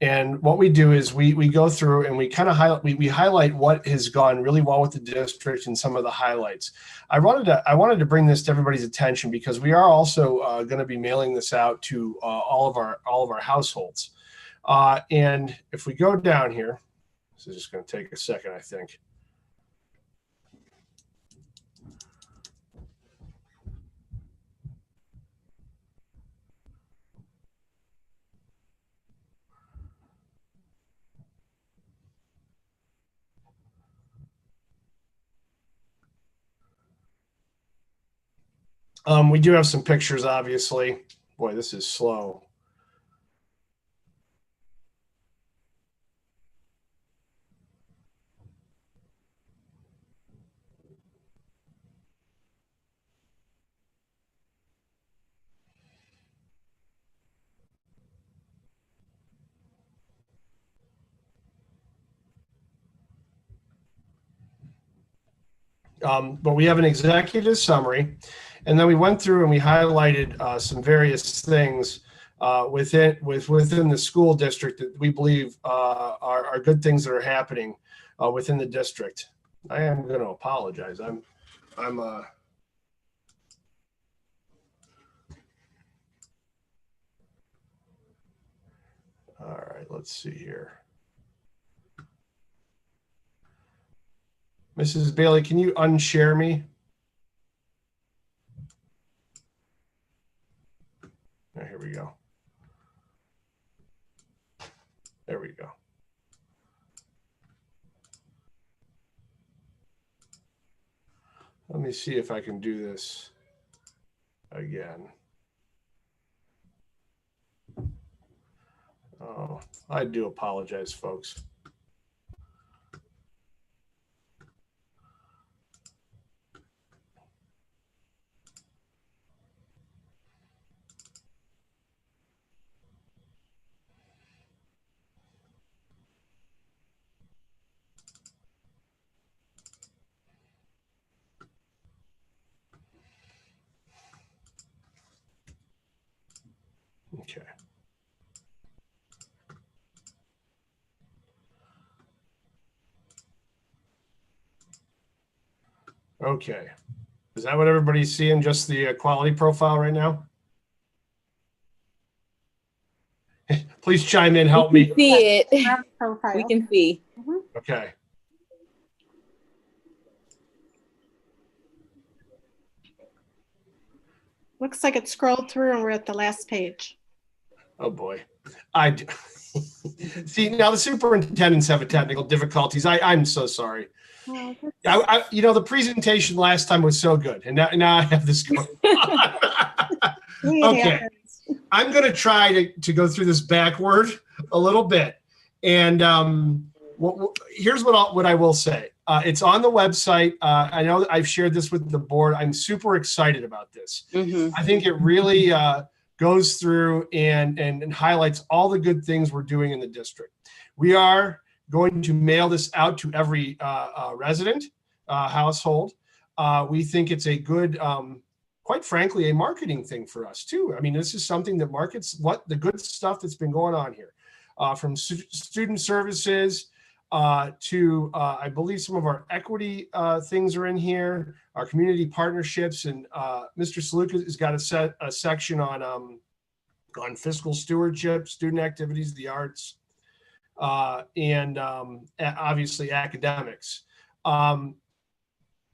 and what we do is we go through and we kind of highlight what has gone really well with the district and some of the highlights. I wanted to bring this to everybody's attention because we are also going to be mailing this out to all of our households. And if we go down here, this is just going to take a second, I think. We do have some pictures, obviously. Boy, this is slow. But we have an executive summary, and then we went through and we highlighted some various things within the school district that we believe are good things that are happening within the district. I am going to apologize. All right, let's see here. Mrs. Bailey, can you unshare me? Oh, here we go. There we go. Let me see if I can do this again. Oh, I do apologize, folks. Okay. Okay. Is that what everybody's seeing? Just the quality profile right now? Please chime in, help me. See it. Profile. We can see. Okay. Looks like it scrolled through and we're at the last page. Oh boy. I do. See, now the superintendents have a technical difficulties. I'm so sorry. Oh, the presentation last time was so good, and now I have this going on. Okay. I'm going to try to go through this backward a little bit. And here's what I will say. It's on the website. I know I've shared this with the board. I'm super excited about this. I think it really goes through and highlights all the good things we're doing in the district. We are going to mail this out to every resident household. We think it's a good, quite frankly, a marketing thing for us too. I mean, this is something that markets what the good stuff that's been going on here, from student services to, I believe some of our equity things are in here, our community partnerships, and Mr. Saluka has got a section on fiscal stewardship, student activities, the arts, and obviously academics.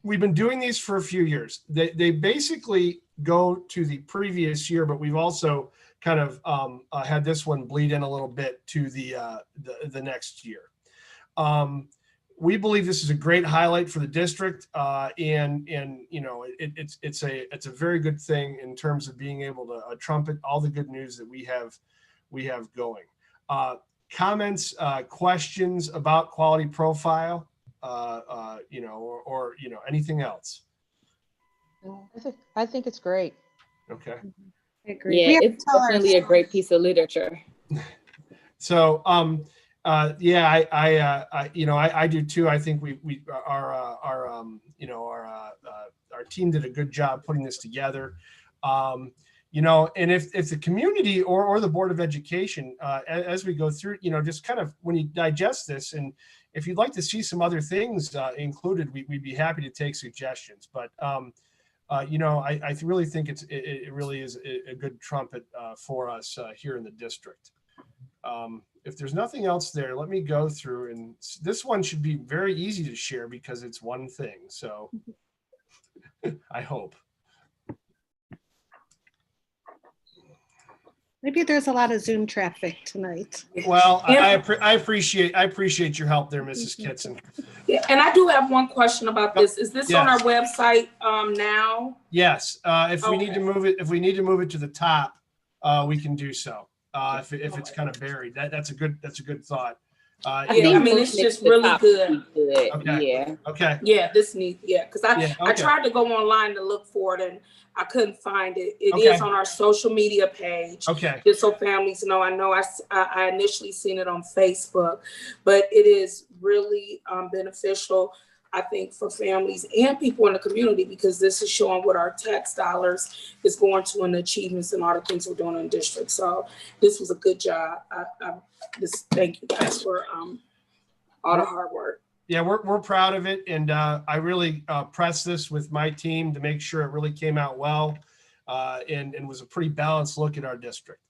We've been doing these for a few years. They basically go to the previous year, but we've also kind of had this one bleed in a little bit to the next year. We believe this is a great highlight for the district, and you know it's a very good thing in terms of being able to trumpet all the good news that we have going. Comments, questions about quality profile, or anything else? I think it's great. Okay. I agree. Yeah, We have it's to tell our definitely a great piece of literature. So, yeah, I do too. I think our team did a good job putting this together. And if the community or the Board of Education, as we go through, just kind of when you digest this, and if you'd like to see some other things included, we'd be happy to take suggestions. But I really think it really is a good trumpet for us here in the district. If there's nothing else there, let me go through, and this one should be very easy to share because it's one thing. So I hope. Maybe there's a lot of Zoom traffic tonight. Well, I appreciate your help there, Mrs. Kitson. Yeah, and I do have one question about this. Is this on our website now? Yes. If we need to move it to the top, we can do so. If it's kind of buried, that's a good thought. I mean, it's just really good. Okay. Yeah. Okay. Yeah, this needs, because I tried to go online to look for it and I couldn't find it. It is on our social media page. Okay. Just so families know. I know I initially seen it on Facebook, but it is really beneficial, I think, for families and people in the community, because this is showing what our tax dollars is going to and the achievements and all the things we're doing in the district. So this was a good job. Thank you guys for all the hard work. Yeah, we're proud of it, and I really pressed this with my team to make sure it really came out well, and was a pretty balanced look at our district.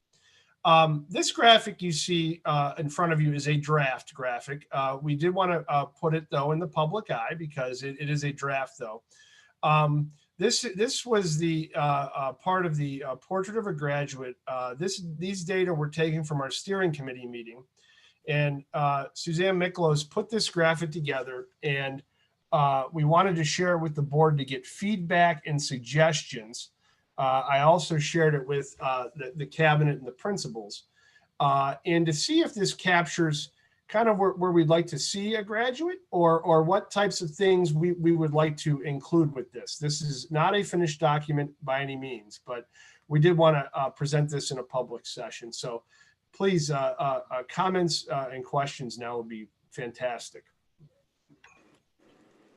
This graphic you see in front of you is a draft graphic. We did want to put it though in the public eye because it is a draft though. This was the part of the portrait of a graduate. These data were taken from our steering committee meeting, and Suzanne Miklos put this graphic together, and we wanted to share it with the board to get feedback and suggestions. I also shared it with the cabinet and the principals, and to see if this captures kind of where we'd like to see a graduate, or what types of things we would like to include with this. This is not a finished document by any means, but we did want to present this in a public session. So please, comments and questions now would be fantastic.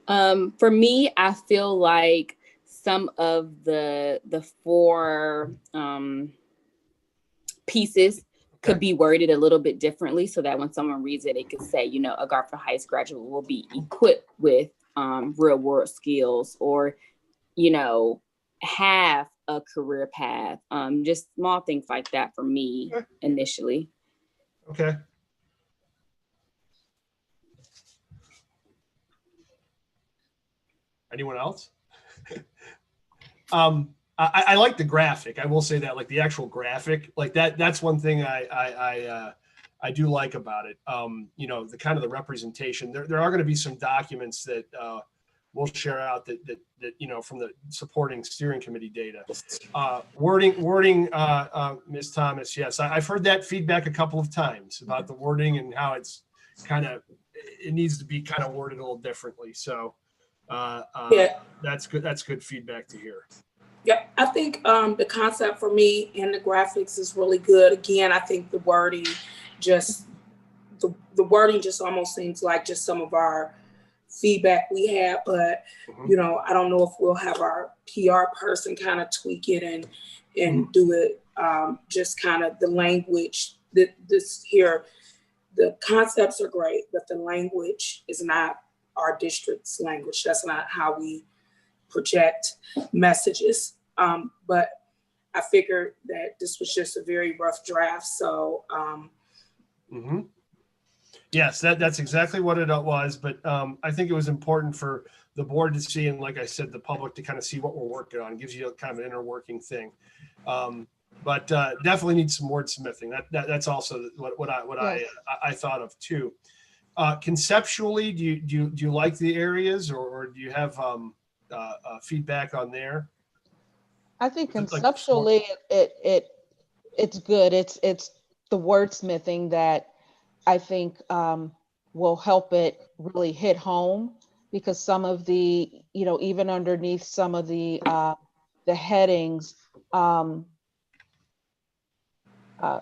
For me, I feel like some of the four pieces could be worded a little bit differently so that when someone reads it, it could say, a Garfield Heights graduate will be equipped with real world skills, or, have a career path. Just small things like that for me initially. Okay. Anyone else? I like the graphic. I will say that, like the actual graphic, like that's one thing I do like about it. The kind of the representation. There are going to be some documents that we'll share out that from the supporting steering committee data. Wording, Ms. Thomas. Yes, I've heard that feedback a couple of times about the wording and how it's it needs to be kind of worded a little differently. So that's good. That's good feedback to hear. Yeah, I think the concept for me and the graphics is really good. Again, I think the wording just almost seems like just some of our feedback we have, but I don't know if we'll have our PR person kind of tweak it and do it just kind of the language that this here. The concepts are great, but the language is not our district's language. That's not how we project messages. But I figured that this was just a very rough draft. So yes, that's exactly what it was. But I think it was important for the board to see, and like I said, the public to kind of see what we're working on. It gives you kind of an inner working thing. But definitely need some wordsmithing. That's also what I thought of too. Conceptually, do you like the areas, or do you have feedback on there? I think conceptually it's good. It's the wordsmithing that I think will help it really hit home. because some of the, even underneath some of the headings,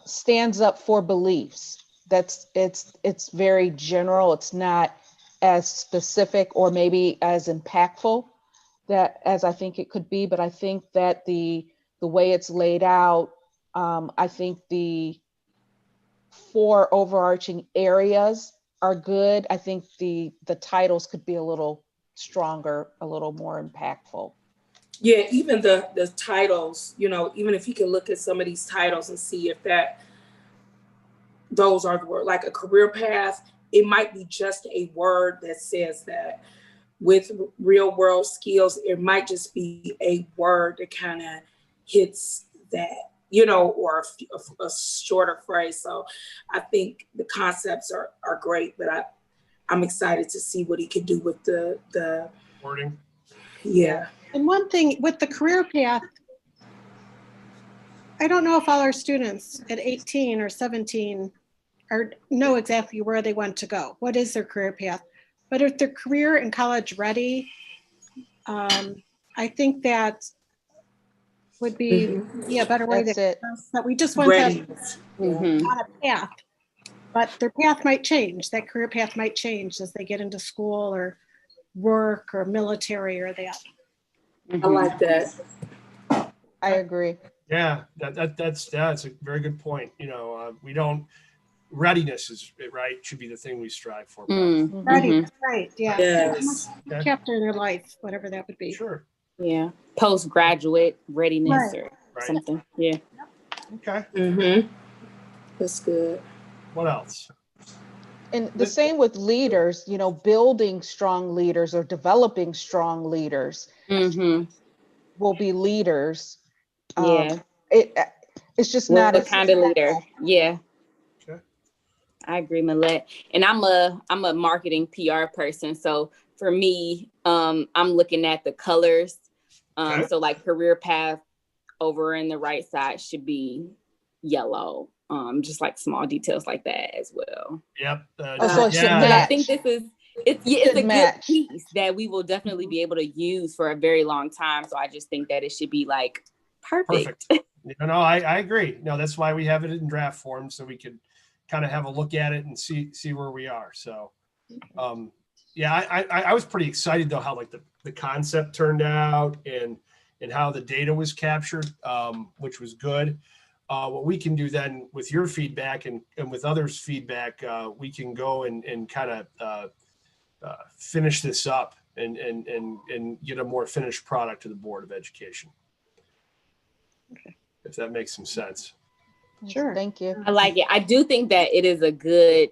stands up for beliefs. It's very general. It's not as specific or maybe as impactful as I think it could be, but I think that the way it's laid out, I think the 4 overarching areas are good. I think the titles could be a little stronger, a little more impactful. Yeah, even the titles, even if you can look at some of these titles and see if those are the word, like a career path, it might be just a word that says that. With real world skills, it might just be a word that kind of hits that, or a shorter phrase. So I think the concepts are great, but I'm excited to see what he can do with the Wording. Yeah. And one thing with the career path, I don't know if all our students at 18 or 17 know exactly where they want to go. What is their career path? But if they're career and college ready, I think that would be a better way That's to it. that we just want them Mhm. on a path, but their path might change. That career path might change as they get into school or work or military or that. I like that. I agree. Yeah, that's a very good point. We don't, readiness is right, should be the thing we strive for. Mm. Ready, Mhm. that's right. Yeah. Yes. Okay. Chapter in their life, whatever that would be. Sure. Yeah. Postgraduate readiness or Right. something. Yeah. Okay. That's good. What else? And the same with leaders, building strong leaders or developing strong leaders Mm-hmm. will be leaders. Yeah. It's just What not as kind of leader? Yeah. Okay. I agree, Millette. And I'm a marketing PR person. So for me, I'm looking at the colors. Okay. So like career path over in the right side should be yellow. Just like small details like that as well. Yep. so it should But I match. think it's Should a match. good piece that we will definitely be able to use for a very long time. So I just think that it should be like perfect. No, I agree. No, that's why we have it in draft form, so we could kind of have a look at it and see where we are. So, yeah, I was pretty excited though how like the concept turned out and how the data was captured, which was good. What we can do then with your feedback and with others' feedback, we can go and kind of finish this up and get a more finished product to the Board of Education. Okay. If that makes some sense. Sure. Thank you. I like it. I do think that it is a good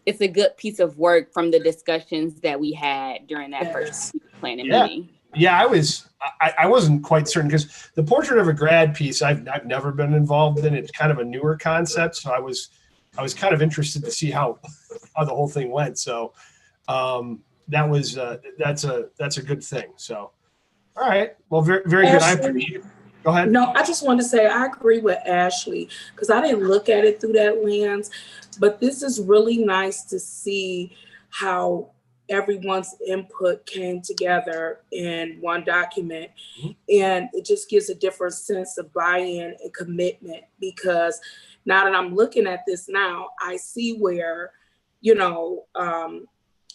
it's a good piece of work from the discussions that we had during that first planning meeting. Yeah, I wasn't quite certain because the portrait of a grad piece I've never been involved in. It's kind of a newer concept, so I was kind of interested to see how the whole thing went. So that's a good thing. So all right, well, very good. I appreciate it. Go ahead. No, I just want to say I agree with Ashley because I didn't look at it through that lens, but this is really nice to see how everyone's input came together in one document. And it just gives a different sense of buy-in and commitment because now that I'm looking at this now, I see where,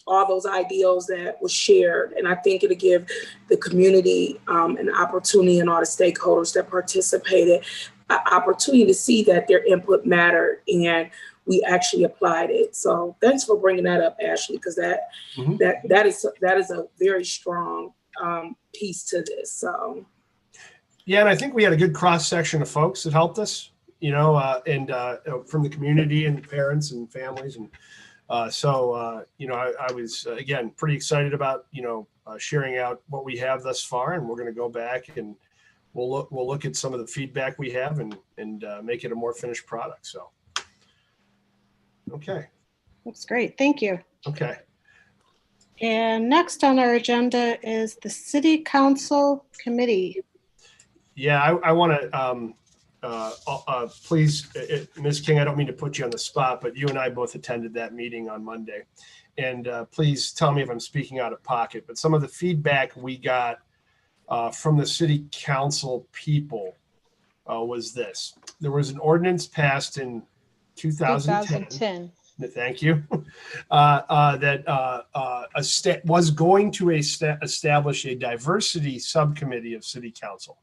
all those ideals that was shared. And I think it'll give the community an opportunity and all the stakeholders that participated an opportunity to see that their input mattered and we actually applied it. So thanks for bringing that up, Ashley, because that is a very strong piece to this. So. Yeah, and I think we had a good cross section of folks that helped us, and from the community and parents and families and so I was again pretty excited about sharing out what we have thus far, and we're going to go back and we'll look at some of the feedback we have and make it a more finished product. So, okay, That's great. Thank you. okay. And next on our agenda is the City Council Committee. Yeah, I want to. Please, Ms. King, I don't mean to put you on the spot, but you and I both attended that meeting on Monday. and please tell me if I'm speaking out of pocket, but some of the feedback we got from the city council people was this. There was an ordinance passed in 2010. Thank you. That was going to establish a diversity subcommittee of city council.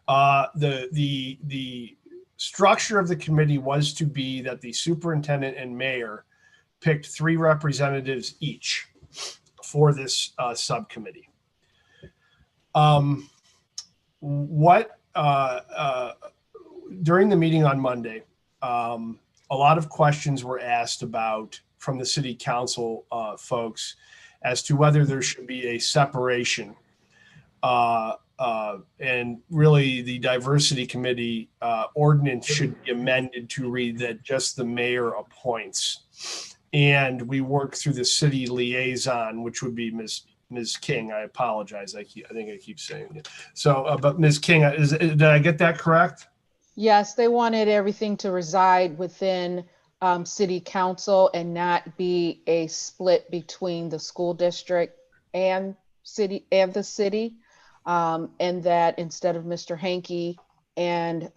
The structure of the committee was to be that the superintendent and mayor picked 3 representatives each for this subcommittee. During the meeting on Monday, a lot of questions were asked about from the city council folks as to whether there should be a separation. And really the diversity committee ordinance should be amended to read that just the mayor appoints. And we work through the city liaison, which would be Ms. King. I apologize. I think I keep saying it. So, but Ms. King, did I get that correct? Yes, they wanted everything to reside within city council and not be a split between the school district and the city. And that instead of Mr. Hankey and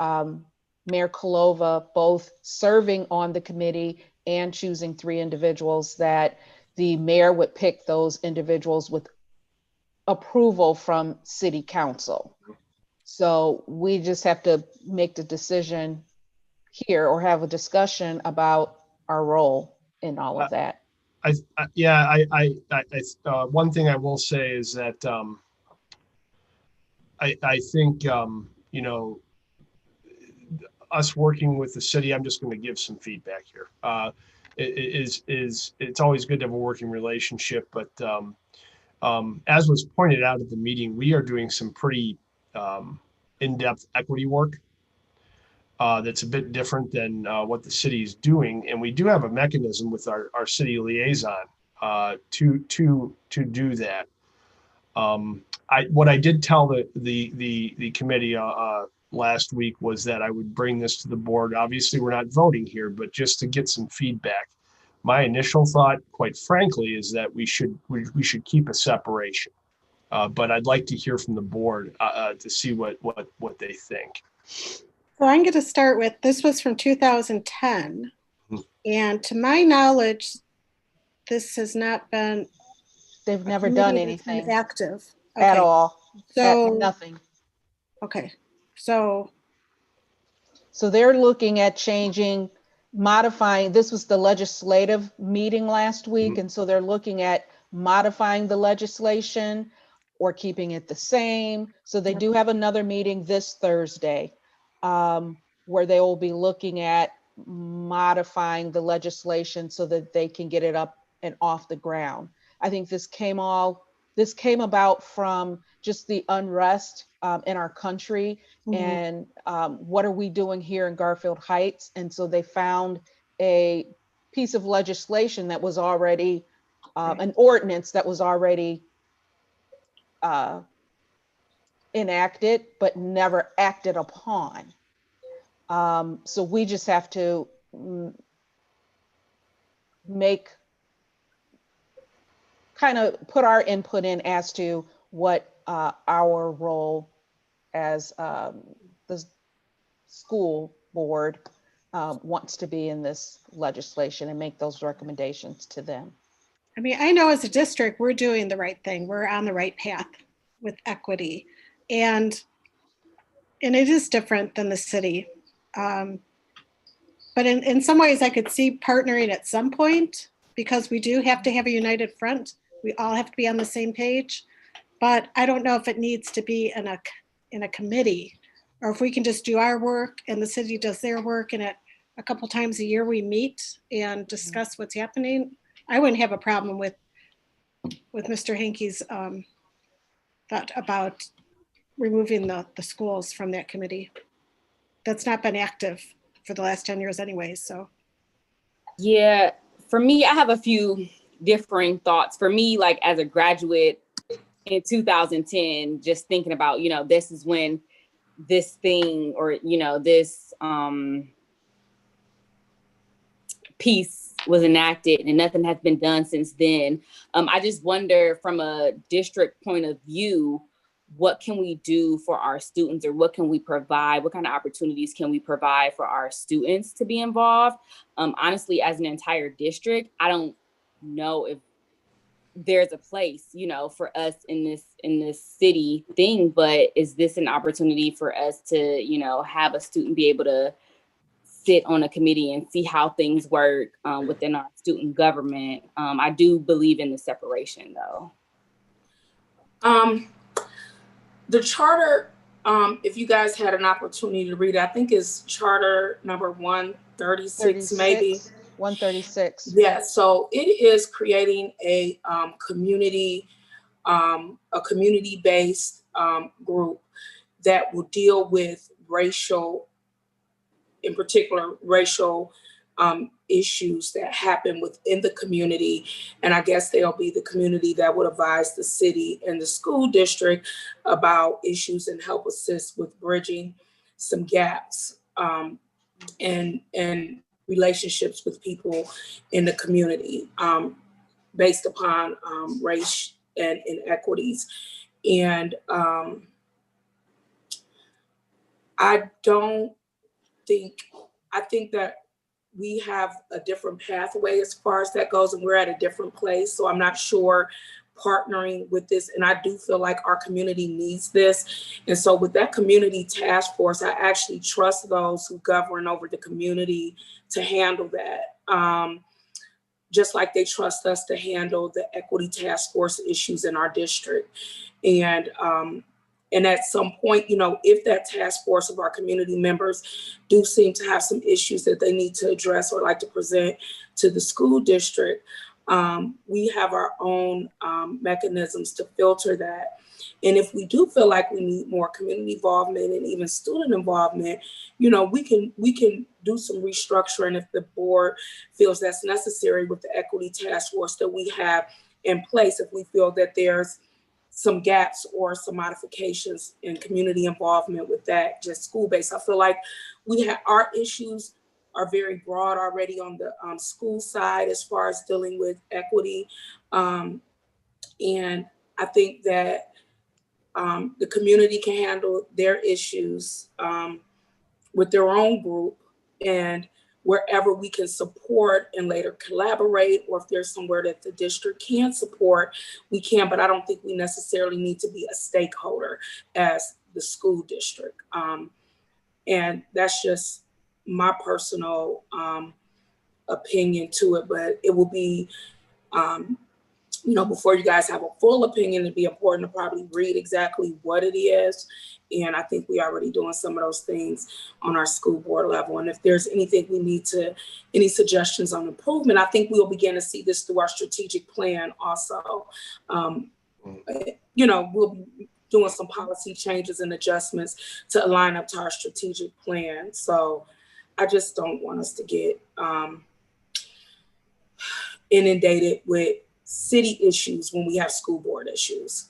Mayor Kolova both serving on the committee and choosing 3 individuals, that the mayor would pick those individuals with approval from city council. So we just have to make the decision here or have a discussion about our role in all of that. One thing I will say is that I think, you know, us working with the city, I'm just going to give some feedback here. It's always good to have a working relationship, but as was pointed out at the meeting, we are doing some pretty in-depth equity work that's a bit different than what the city is doing, and we do have a mechanism with our city liaison to do that. What I did tell the committee last week was that I would bring this to the board. Obviously, we're not voting here, but just to get some feedback. My initial thought, quite frankly, is that we should keep a separation. But I'd like to hear from the board to see what they think. So I'm going to start with, this was from 2010. And to my knowledge, this has not been. They've never done anything active at all. So nothing. Okay. So they're looking at changing, modifying. This was the legislative meeting last week. And so they're looking at modifying the legislation or keeping it the same. So they do have another meeting this Thursday where they will be looking at modifying the legislation so that they can get it up and off the ground. I think this came about from just the unrest in our country and what are we doing here in Garfield Heights? And so they found a piece of legislation that was already, an ordinance that was already enacted, but never acted upon. So we just have to kind of put our input in as to what our role as the school board wants to be in this legislation and make those recommendations to them. I mean, I know as a district, we're doing the right thing. We're on the right path with equity. And it is different than the city. But in some ways I could see partnering at some point because we do have to have a united front. We all have to be on the same page, but I don't know if it needs to be in a committee or if we can just do our work and the city does their work and a couple times a year we meet and discuss what's happening. I wouldn't have a problem with Mr. Hankey's thought about removing the schools from that committee. That's not been active for the last 10 years anyways, so. Yeah, for me, I have a few differing thoughts. For me, like as a graduate in 2010, just thinking about, you know, this is when this thing or, you know, this piece was enacted and nothing has been done since then. I just wonder from a district point of view, what can we do for our students, or what can we provide? What kind of opportunities can we provide for our students to be involved? Honestly, as an entire district, I don't know if there's a place, you know, for us in this city thing, but is this an opportunity for us to, you know, have a student be able to sit on a committee and see how things work within our student government? I do believe in the separation, though. The charter, if you guys had an opportunity to read it, I think is charter number 136, maybe. 136. Yeah, so it is creating a community-based group that will deal with racial, in particular, racial issues that happen within the community. And I guess they'll be the community that would advise the city and the school district about issues and help assist with bridging some gaps and relationships with people in the community based upon race and inequities. And I think that we have a different pathway as far as that goes, and we're at a different place. So I'm not sure partnering with this, and I do feel like our community needs this. And so with that community task force, I actually trust those who govern over the community to handle that. Just like they trust us to handle the equity task force issues in our district. And at some point, you know, if that task force of our community members do seem to have some issues that they need to address or like to present to the school district, we have our own mechanisms to filter that. And if we do feel like we need more community involvement and even student involvement, you know, we can do some restructuring if the board feels that's necessary with the equity task force that we have in place. If we feel that there's some gaps or some modifications in community involvement with that, just school-based. I feel like our issues are very broad already on the school side as far as dealing with equity. And I think that the community can handle their issues with their own group, and wherever we can support and later collaborate, or if there's somewhere that the district can support, we can, but I don't think we necessarily need to be a stakeholder as the school district. And that's just my personal opinion to it, but it will be, you know, before you guys have a full opinion, it'd be important to probably read exactly what it is. And I think we're already doing some of those things on our school board level. And if there's anything we need to, any suggestions on improvement, I think we'll begin to see this through our strategic plan also. You know, we'll be doing some policy changes and adjustments to align up to our strategic plan. So I just don't want us to get inundated with city issues when we have school board issues.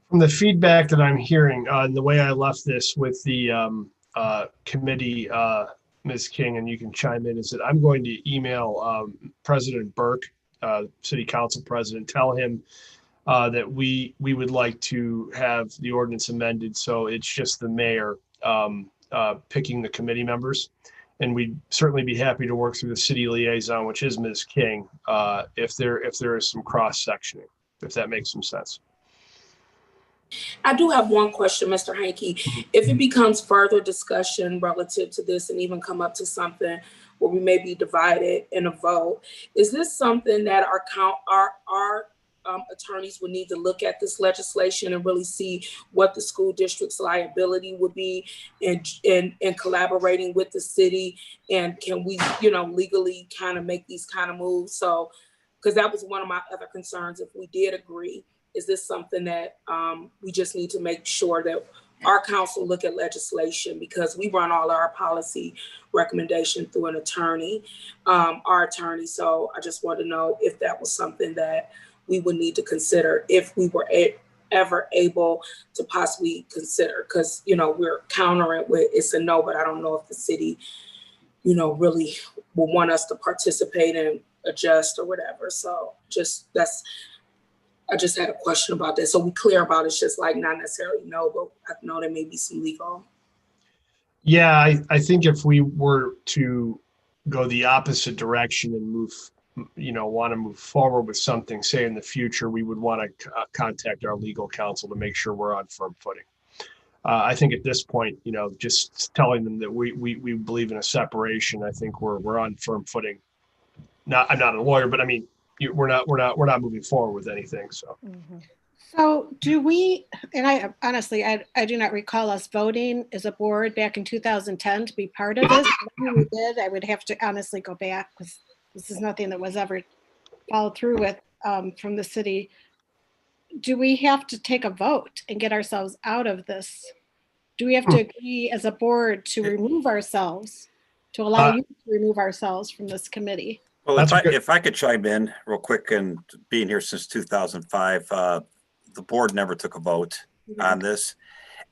From the feedback that I'm hearing, and the way I left this with the committee, Ms. King, and you can chime in, is that I'm going to email President Burke, City Council President, tell him that we would like to have the ordinance amended so it's just the mayor picking the committee members. And we'd certainly be happy to work through the city liaison, which is Ms. King, if there is some cross-sectioning, if that makes some sense. I do have one question, Mr. Hanke. If it becomes further discussion relative to this and even come up to something where we may be divided in a vote, is this something that our attorneys would need to look at this legislation and really see what the school district's liability would be in collaborating with the city? And can we, you know, legally kind of make these kind of moves? So, because that was one of my other concerns. If we did agree, is this something that we just need to make sure that our council look at legislation, because we run all our policy recommendation through an attorney, our attorney. So I just want to know if that was something that we would need to consider if we were ever able to possibly consider, because, you know, we're countering with it's a no, but I don't know if the city, you know, really will want us to participate and adjust or whatever. So I just had a question about that. So we clear about it. It's just like not necessarily no, but I know there may be some legal. Yeah, I think if we were to go the opposite direction and want to move forward with something, say in the future, we would want to contact our legal counsel to make sure we're on firm footing. I think at this point, just telling them that we believe in a separation, I think we're on firm footing. I'm not a lawyer, but I mean, we're not moving forward with anything. So. Mhm. So do we, and I honestly, I do not recall us voting as a board back in 2010 to be part of this. When we did, I would have to honestly go back because this is nothing that was ever followed through with from the city. Do we have to take a vote and get ourselves out of this? Do we have to agree as a board to remove ourselves, to allow you to remove ourselves from this committee? Well, That's if I could chime in real quick, and being here since 2005, the board never took a vote on this,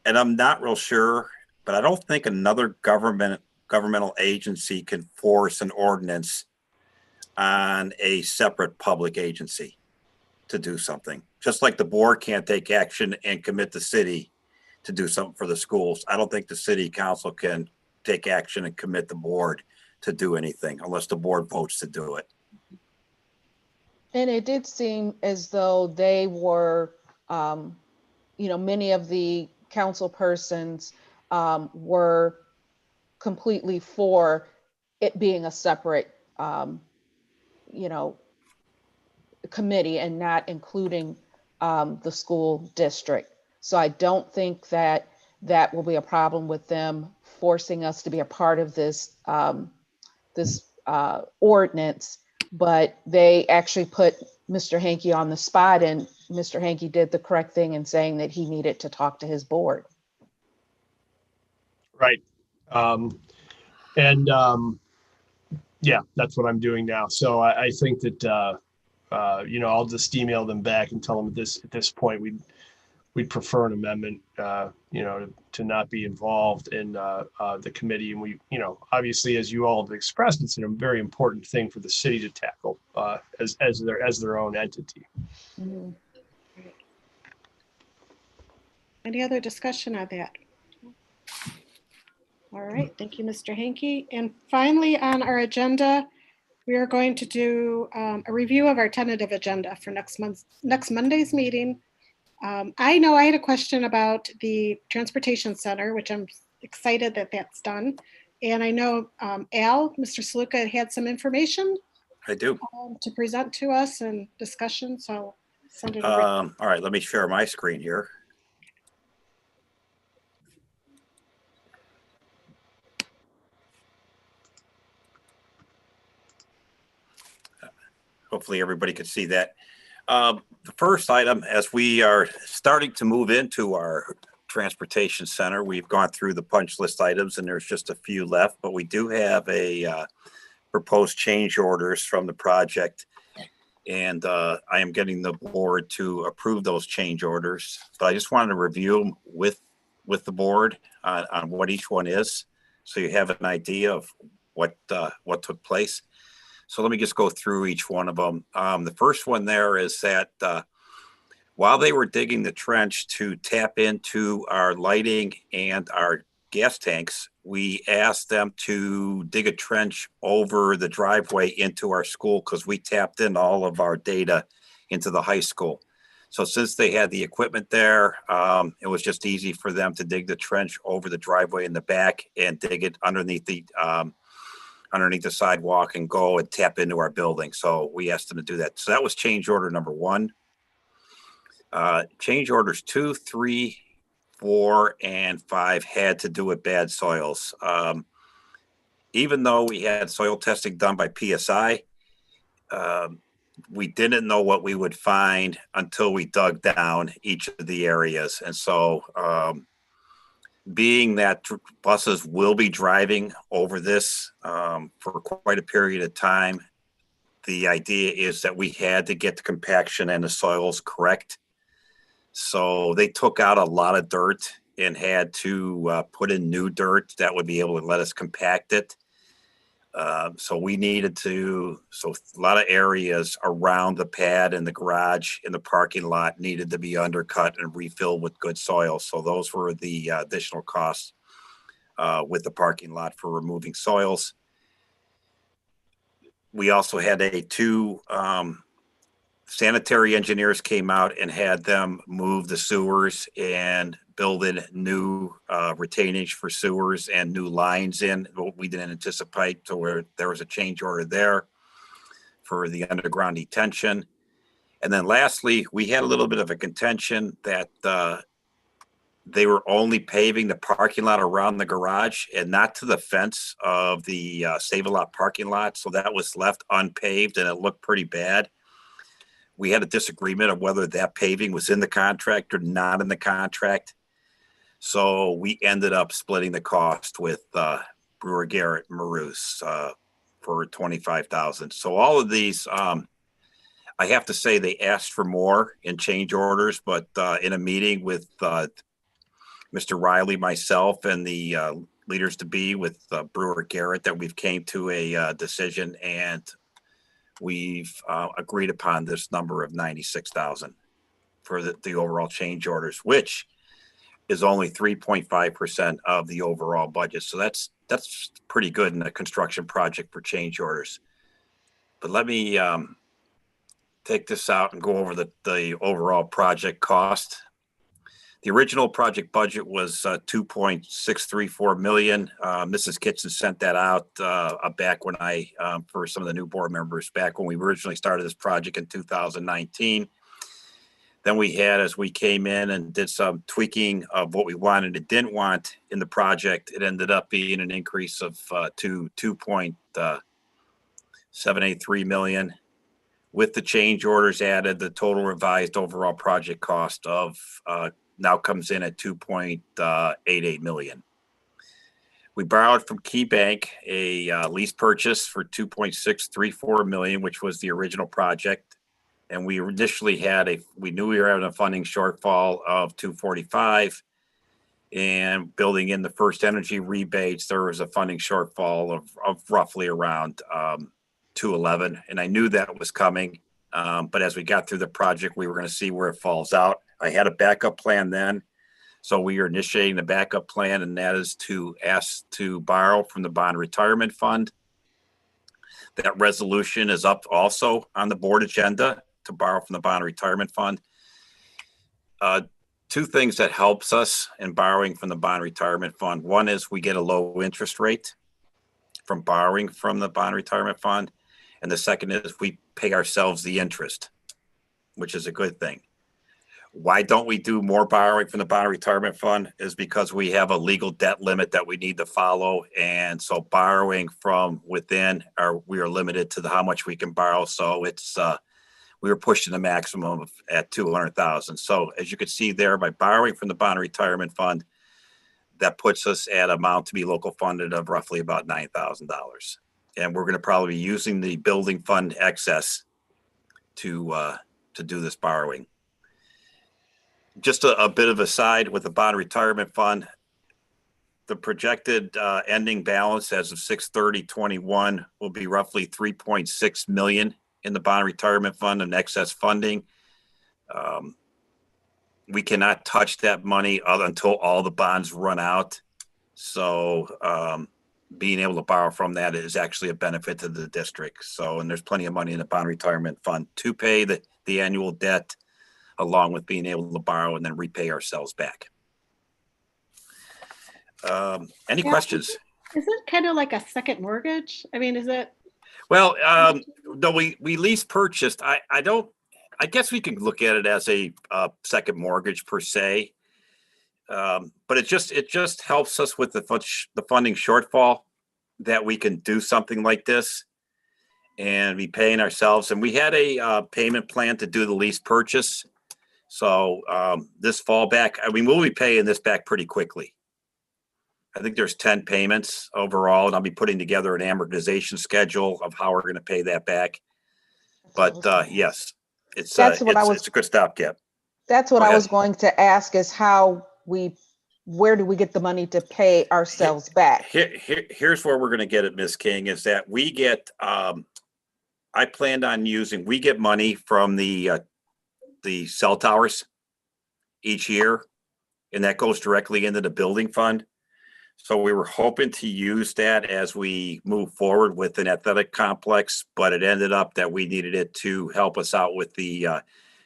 and I'm not real sure, but I don't think another governmental agency can force an ordinance on a separate public agency to do something. Just like the board can't take action and commit the city to do something for the schools, I don't think the city council can take action and commit the board to do anything unless the board votes to do it. And it did seem as though they were, many of the council persons were completely for it being a separate, committee and not including the school district. So I don't think that will be a problem with them forcing us to be a part of this ordinance, but they actually put Mr. Hankey on the spot, and Mr. Hankey did the correct thing in saying that he needed to talk to his board. Right. Yeah, that's what I'm doing now. So I think that, I'll just email them back and tell them at this point, we'd prefer an amendment, to not be involved in the committee. And we, obviously, as you all have expressed, it's a very important thing for the city to tackle as their own entity. Mm-hmm. Any other discussion on that? All right, thank you, Mr. Hankey. And finally, on our agenda, we are going to do a review of our tentative agenda for next Monday's meeting. I know I had a question about the transportation center, which I'm excited that that's done. And I know Mr. Saluka had some information. I do. To present to us and discussion, so I'll send it over. All right, let me share my screen here. Hopefully everybody could see that. The first item, as we are starting to move into our transportation center, we've gone through the punch list items and there's just a few left, but we do have a proposed change orders from the project. And I am getting the board to approve those change orders, but I just wanted to review them with the board on what each one is, so you have an idea of what took place. So let me just go through each one of them. The first one there is that while they were digging the trench to tap into our lighting and our gas tanks, we asked them to dig a trench over the driveway into our school because we tapped in all of our data into the high school. So since they had the equipment there, it was just easy for them to dig the trench over the driveway in the back and dig it underneath the sidewalk and go and tap into our building. So we asked them to do that. So that was change order number 1. Change orders 2, 3, 4, and 5 had to do with bad soils. Even though we had soil testing done by PSI, we didn't know what we would find until we dug down each of the areas. And so being that buses will be driving over this for quite a period of time, the idea is that we had to get the compaction and the soils correct. So they took out a lot of dirt and had to put in new dirt that would be able to let us compact it. So we needed to, so a lot of areas around the pad and the garage in the parking lot needed to be undercut and refilled with good soil. So those were the additional costs with the parking lot for removing soils. We also had two sanitary engineers came out and had them move the sewers and build in new retainage for sewers and new lines in. We didn't anticipate, so where there was a change order there for the underground detention. And then lastly, we had a little bit of a contention that they were only paving the parking lot around the garage and not to the fence of the Save-A-Lot parking lot. So that was left unpaved and it looked pretty bad. We had a disagreement of whether that paving was in the contract or not in the contract. So we ended up splitting the cost with Brewer Garrett and Marouse for $25,000. So all of these, I have to say they asked for more in change orders, but in a meeting with Mr. Riley, myself, and the leaders to be with Brewer Garrett, that we've came to a decision, and we've agreed upon this number of $96,000 for the overall change orders, which is only 3.5% of the overall budget. So that's pretty good in a construction project for change orders. But let me take this out and go over the overall project cost. The original project budget was $2.634 million. Mrs. Kitson sent that out back when for some of the new board members, back when we originally started this project in 2019. Then we had, as we came in and did some tweaking of what we wanted and didn't want in the project, it ended up being an increase of to $2.783 million. With the change orders added, the total revised overall project cost of now comes in at $2.88 million. We borrowed from Key Bank a lease purchase for $2.634 million, which was the original project. And we initially we knew we were having a funding shortfall of $245, and building in the first energy rebates, there was a funding shortfall of roughly around $211. And I knew that was coming. But as we got through the project, we were going to see where it falls out. I had a backup plan then. So we are initiating the backup plan, and that is to ask to borrow from the bond retirement fund. That resolution is up also on the board agenda to borrow from the bond retirement fund. Two things that helps us in borrowing from the bond retirement fund. One is we get a low interest rate from borrowing from the bond retirement fund. And the second is we pay ourselves the interest, which is a good thing. Why don't we do more borrowing from the bond retirement fund is because we have a legal debt limit that we need to follow. And so borrowing from within, we are limited to how much we can borrow. So it's, we were pushing the maximum at $200,000. So as you can see there, by borrowing from the bond retirement fund, that puts us at amount to be local funded of roughly about $9,000. And we're going to probably be using the building fund excess to do this borrowing. Just a bit of a side with the bond retirement fund, the projected ending balance as of 6/30/21 will be roughly $3.6 million in the bond retirement fund and excess funding. We cannot touch that money until all the bonds run out. So being able to borrow from that is actually a benefit to the district. So, and there's plenty of money in the bond retirement fund to pay the annual debt, along with being able to borrow and then repay ourselves back. Any questions? Is it kind of like a second mortgage? I mean, is it? Well, no, we lease purchased. I guess we can look at it as a second mortgage per se. But it just helps us with the funding shortfall that we can do something like this and be paying ourselves. And we had a payment plan to do the lease purchase. So this fallback, I mean, we'll be paying this back pretty quickly. I think there's 10 payments overall, and I'll be putting together an amortization schedule of how we're going to pay that back. But yes, it's a good stopgap. That's what I was going to ask, is how we where do we get the money to pay ourselves back? Here's where we're going to get it, Ms. King, is that we get, I planned on using, we get money from the cell towers each year, and that goes directly into the building fund. So we were hoping to use that as we move forward with an athletic complex, but it ended up that we needed it to help us out with the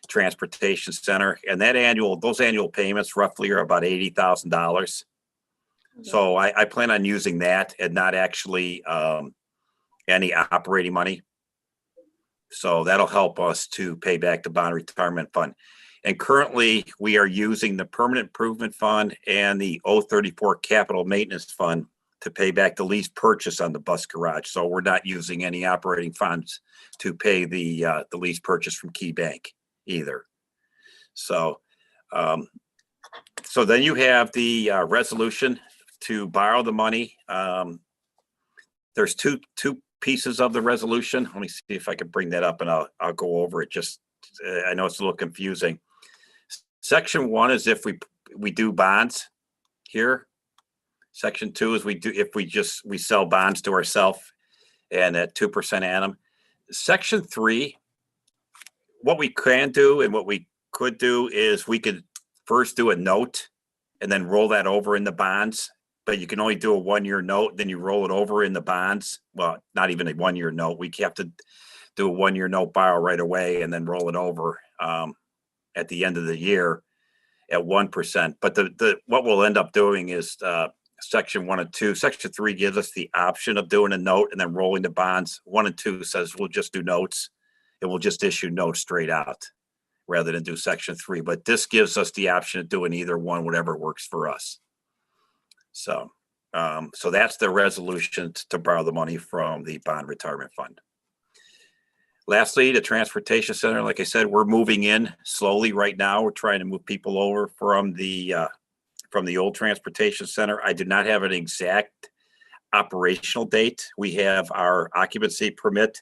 transportation center. And those annual payments roughly are about $80,000. So I plan on using that and not actually any operating money. So that'll help us to pay back the bond retirement fund. And currently we are using the permanent improvement fund and the 034 capital maintenance fund to pay back the lease purchase on the bus garage. So we're not using any operating funds to pay the lease purchase from Key Bank either. So, so then you have the resolution to borrow the money. There's two pieces of the resolution. Let me see if I can bring that up and I'll go over it. Just, I know it's a little confusing. Section 1 is if we do bonds here. Section 2 is we sell bonds to ourselves and at 2% annum. Section 3, what we can do and what we could do is we could first do a note and then roll that over in the bonds. But you can only do a 1-year note, then you roll it over in the bonds. Well, not even a 1-year note. We have to do a 1-year note borrow right away and then roll it over at the end of the year at 1%. But what we'll end up doing is section 1 and 2. Section 3 gives us the option of doing a note and then rolling the bonds. 1 and 2 says we'll just do notes and we'll just issue notes straight out rather than do section 3. But this gives us the option of doing either one, whatever works for us. So, so that's the resolution to borrow the money from the bond retirement fund. Lastly, the transportation center, like I said, we're moving in slowly right now. We're trying to move people over from the old transportation center. I do not have an exact operational date. We have our occupancy permit.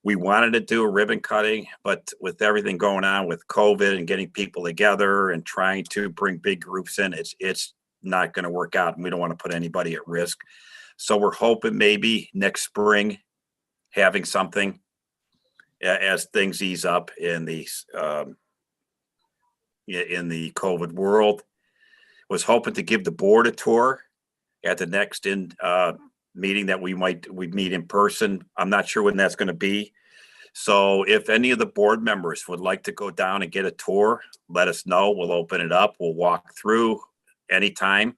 We wanted to do a ribbon cutting, but with everything going on with COVID and getting people together and trying to bring big groups in, it's not going to work out, and we don't want to put anybody at risk. So we're hoping maybe next spring having something as things ease up in the COVID world. Was hoping to give the board a tour at the next meeting that we'd meet in person. I'm not sure when that's going to be. So if any of the board members would like to go down and get a tour, let us know. We'll open it up. We'll walk through anytime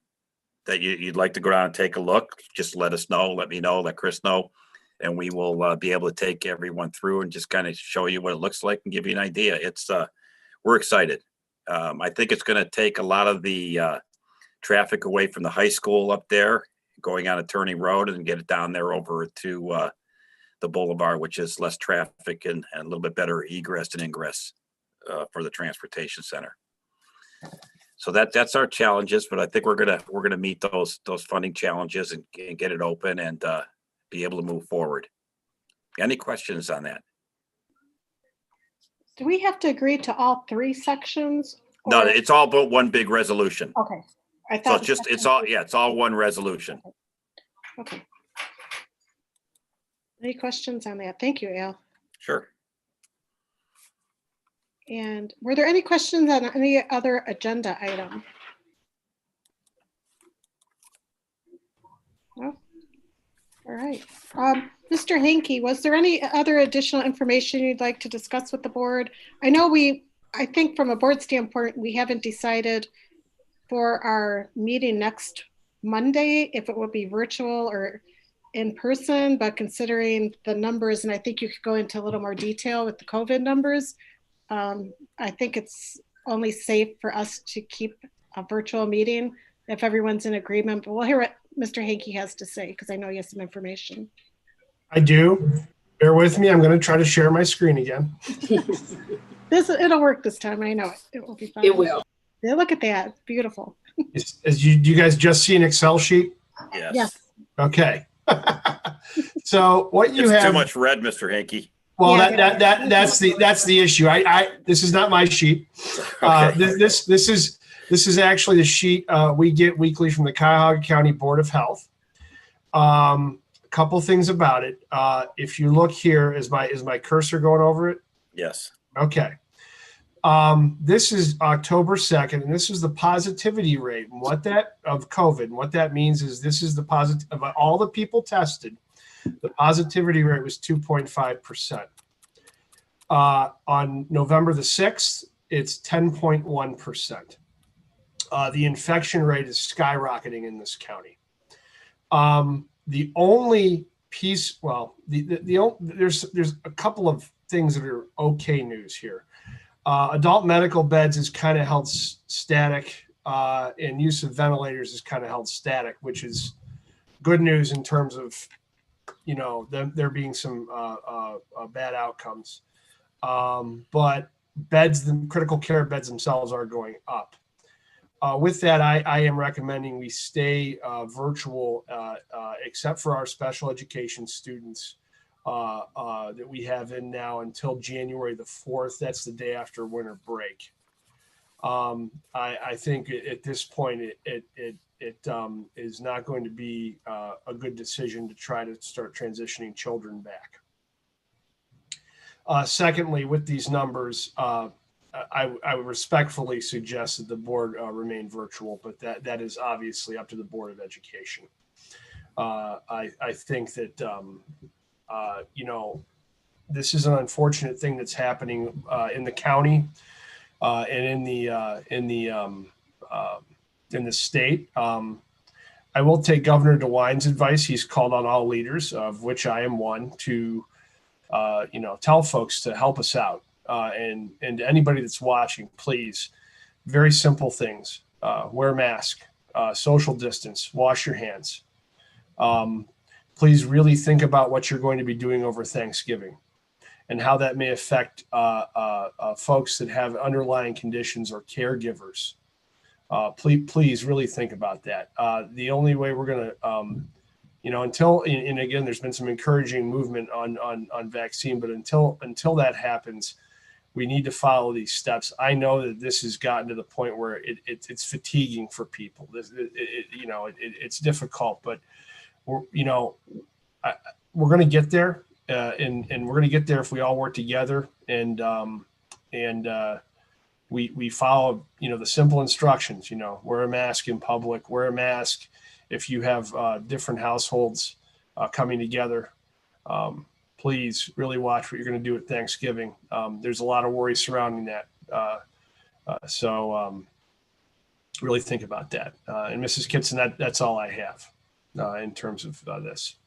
that you'd like to go down and take a look. Just let us know. Let me know. Let Chris know. And we will be able to take everyone through and just kind of show you what it looks like and give you an idea. We're excited. I think it's going to take a lot of the traffic away from the high school up there, going on Attorney Road, and get it down there over to the boulevard, which is less traffic and a little bit better egress and ingress for the transportation center. So that's our challenges, but I think we're gonna meet those funding challenges and get it open and be able to move forward. Any questions on that? Do we have to agree to all 3 sections? No, it's all but one big resolution. Okay. I So thought it's all one resolution. Okay. Any questions on that? Thank you, Al. Sure. And were there any questions on any other agenda item? No? All right. Mr. Hankey, was there any other additional information you'd like to discuss with the board? I know I think from a board standpoint, we haven't decided for our meeting next Monday if it will be virtual or in person, but considering the numbers, and I think you could go into a little more detail with the COVID numbers, I think it's only safe for us to keep a virtual meeting if everyone's in agreement, but we'll hear what Mr. Hankey has to say because I know he has some information. I do. Bear with me. I'm going to try to share my screen again. It'll work this time. I know it. It will be fine. It will. Yeah, look at that. It's beautiful. Do you guys just see an Excel sheet? Yes. Yes. Okay. So what you It's have too much red, Mr. Hankey. Well, Yeah, that's the issue. This is not my sheet. Okay. This This is actually the sheet we get weekly from the Cuyahoga County Board of Health. A couple things about it. If you look here, is my cursor going over it? Yes. Okay. This is October 2nd, and this is the positivity rate. And of COVID, and what that means is this is the positive of all the people tested. The positivity rate was 2.5%. On November the 6th, it's 10.1%. The infection rate is skyrocketing in this county. The only piece, well, there's a couple of things that are okay news here. Adult medical beds is kind of held static, and use of ventilators is kind of held static, which is good news in terms of, there being some bad outcomes. But the critical care beds themselves are going up. With that, I am recommending we stay virtual, except for our special education students that we have in now until January the 4th. That's the day after winter break. I think at this point, it is not going to be a good decision to try to start transitioning children back. Secondly, with these numbers, I would respectfully suggest that the board remain virtual, but that is obviously up to the Board of Education. I think that, this is an unfortunate thing that's happening in the county and in the state. I will take Governor DeWine's advice. He's called on all leaders, of which I am one, to tell folks to help us out. And anybody that's watching, please, very simple things. Wear a mask, social distance, wash your hands. Please really think about what you're going to be doing over Thanksgiving and how that may affect folks that have underlying conditions or caregivers. Please really think about that. The only way we're going to, until, and again, there's been some encouraging movement on vaccine, but until that happens, we need to follow these steps. I know that this has gotten to the point where it's fatiguing for people. It's difficult, but we're going to get there, and we're going to get there if we all work together and we follow the simple instructions. Wear a mask in public. Wear a mask if you have different households coming together. Please really watch what you're going to do at Thanksgiving. There's a lot of worry surrounding that. So really think about that. And Mrs. Kitson, that's all I have in terms of this.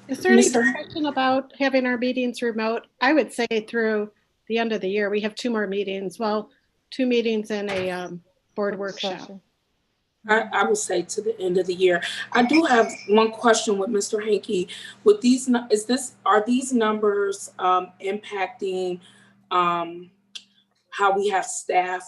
Is there any discussion about having our meetings remote? I would say through the end of the year. We have 2 more meetings. Well, 2 meetings and a board workshop. I would say to the end of the year. I do have one question with Mr. Hankey. With these, are these numbers impacting how we have staff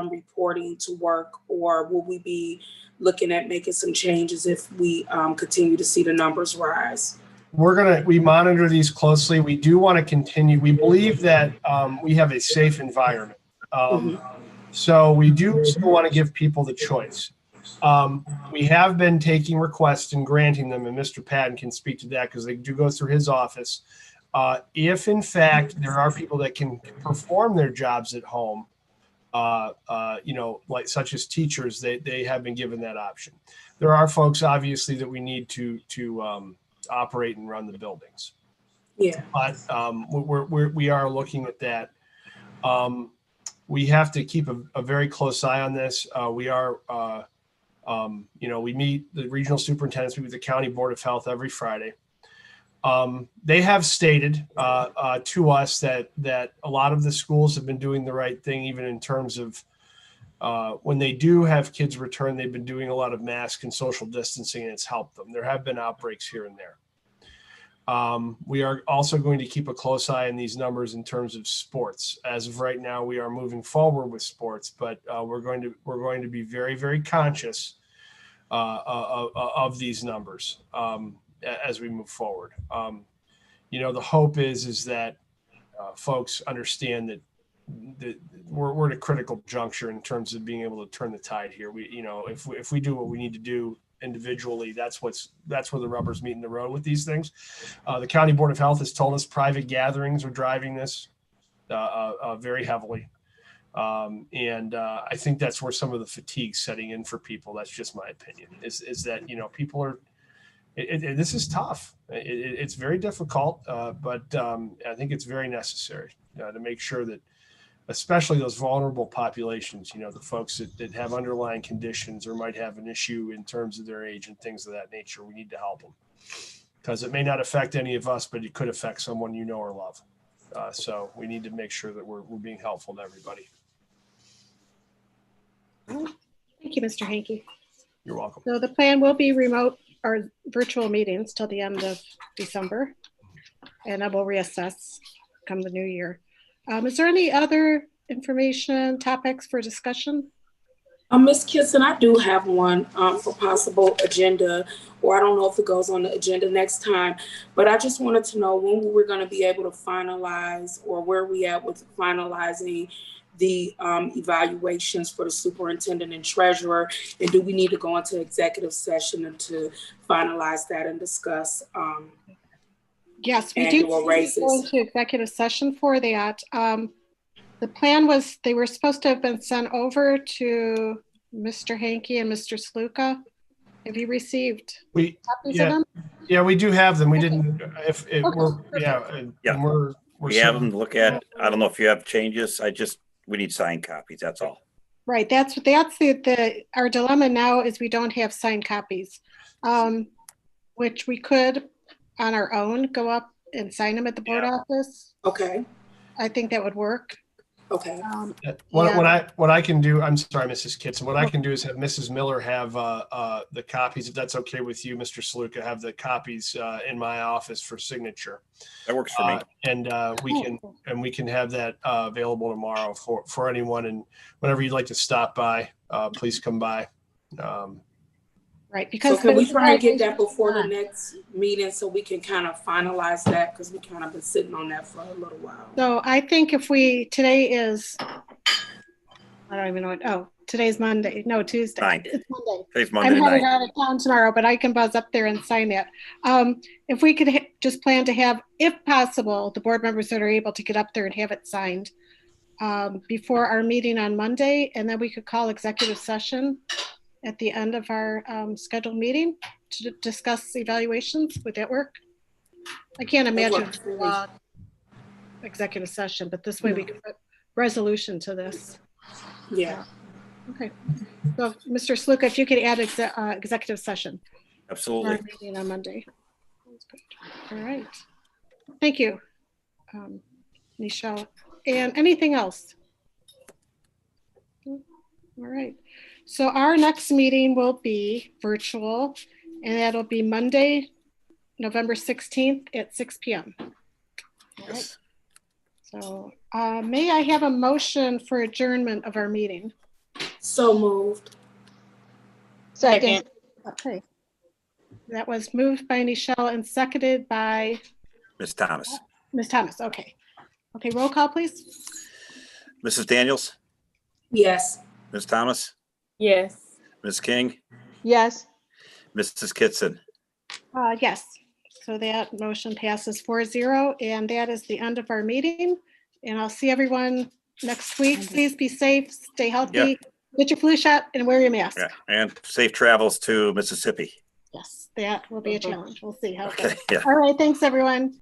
reporting to work, or will we be looking at making some changes if we continue to see the numbers rise? We monitor these closely. We do want to continue. We believe that we have a safe environment. So we do still want to give people the choice. We have been taking requests and granting them, and Mr. Patton can speak to that because they do go through his office. If in fact there are people that can perform their jobs at home, like such as teachers, they have been given that option. There are folks obviously that we need to operate and run the buildings. Yeah. But we are looking at that. We have to keep a very close eye on this. We meet the regional superintendents, we meet the county board of health every Friday. They have stated to us that a lot of the schools have been doing the right thing, even in terms of when they do have kids return, they've been doing a lot of mask and social distancing, and it's helped them. There have been outbreaks here and there. We are also going to keep a close eye on these numbers in terms of sports. As of right now, we are moving forward with sports, but we're going to be very, very conscious of these numbers as we move forward. The hope is that folks understand that we're at a critical juncture in terms of being able to turn the tide here. We, if we do what we need to do individually, that's where the rubber's meeting the road with these things. The County Board of Health has told us private gatherings are driving this very heavily. I think that's where some of the fatigue's setting in for people. That's just my opinion, is that, people are, this is tough. It's very difficult, but I think it's very necessary to make sure that, especially those vulnerable populations, the folks that have underlying conditions or might have an issue in terms of their age and things of that nature, we need to help them, because it may not affect any of us, but it could affect someone or love. So we need to make sure that we're being helpful to everybody. Thank you, Mr. Hankey. You're welcome. So the plan will be remote or virtual meetings till the end of December, and I will reassess come the new year. Is there any other information, topics for discussion? Ms. Kitson, I do have one for possible agenda, or I don't know if it goes on the agenda next time, but I just wanted to know when we're going to be able to finalize, or where we at with finalizing the evaluations for the superintendent and treasurer, and do we need to go into executive session and to finalize that and discuss yes, we do go into executive session for that. The plan was they were supposed to have been sent over to Mr. Hankey and Mr. Sluka. Have you received copies of them? Yeah, we do have them. We Okay. didn't. We have them to look at. I don't know if you have changes. We need signed copies. That's all. Right. That's our dilemma now is we don't have signed copies, which we could on our own go up and sign them at the board office. Okay. I think that would work. Okay. What I can do, I'm sorry, Mrs. Kitson, what I can do is have Mrs. Miller have the copies, if that's okay with you, Mr. Sluka, have the copies in my office for signature. That works for me. And we can have that available tomorrow for anyone, and whenever you'd like to stop by, please come by. Right, because so can we try and get that before the next meeting so we can kind of finalize that, because we kind of been sitting on that for a little while. So I think if today is, I don't even know what, today's Monday. No, Tuesday. Ninth. It's Monday. Today's Monday. I'm headed out of town tomorrow, but I can buzz up there and sign that. If we could just plan to have, if possible, the board members that are able to get up there and have it signed before our meeting on Monday, and then we could call executive session at the end of our scheduled meeting to discuss evaluations. Would that work? I can't imagine executive session, but this way we could put resolution to this. Yeah. Okay. So, Mr. Sluka, if you could add executive session. Absolutely. Meeting on Monday. All right. Thank you, Nichelle. And anything else? All right. So our next meeting will be virtual, and that'll be Monday, November 16th at 6 p.m. All right. So may I have a motion for adjournment of our meeting? So moved. Second. Okay. That was moved by Nichelle and seconded by Ms. Thomas. Ms. Thomas. Okay. Okay, roll call, please. Mrs. Daniels? Yes. Ms. Thomas? Yes. Ms. King? Yes. Mrs. Kitson? Yes. So that motion passes 4-0, and that is the end of our meeting. And I'll see everyone next week. Please be safe, stay healthy, get your flu shot, and wear your mask. Yeah. And safe travels to Mississippi. Yes, that will be a challenge. We'll see how it Okay. goes. Yeah. All right, thanks, everyone.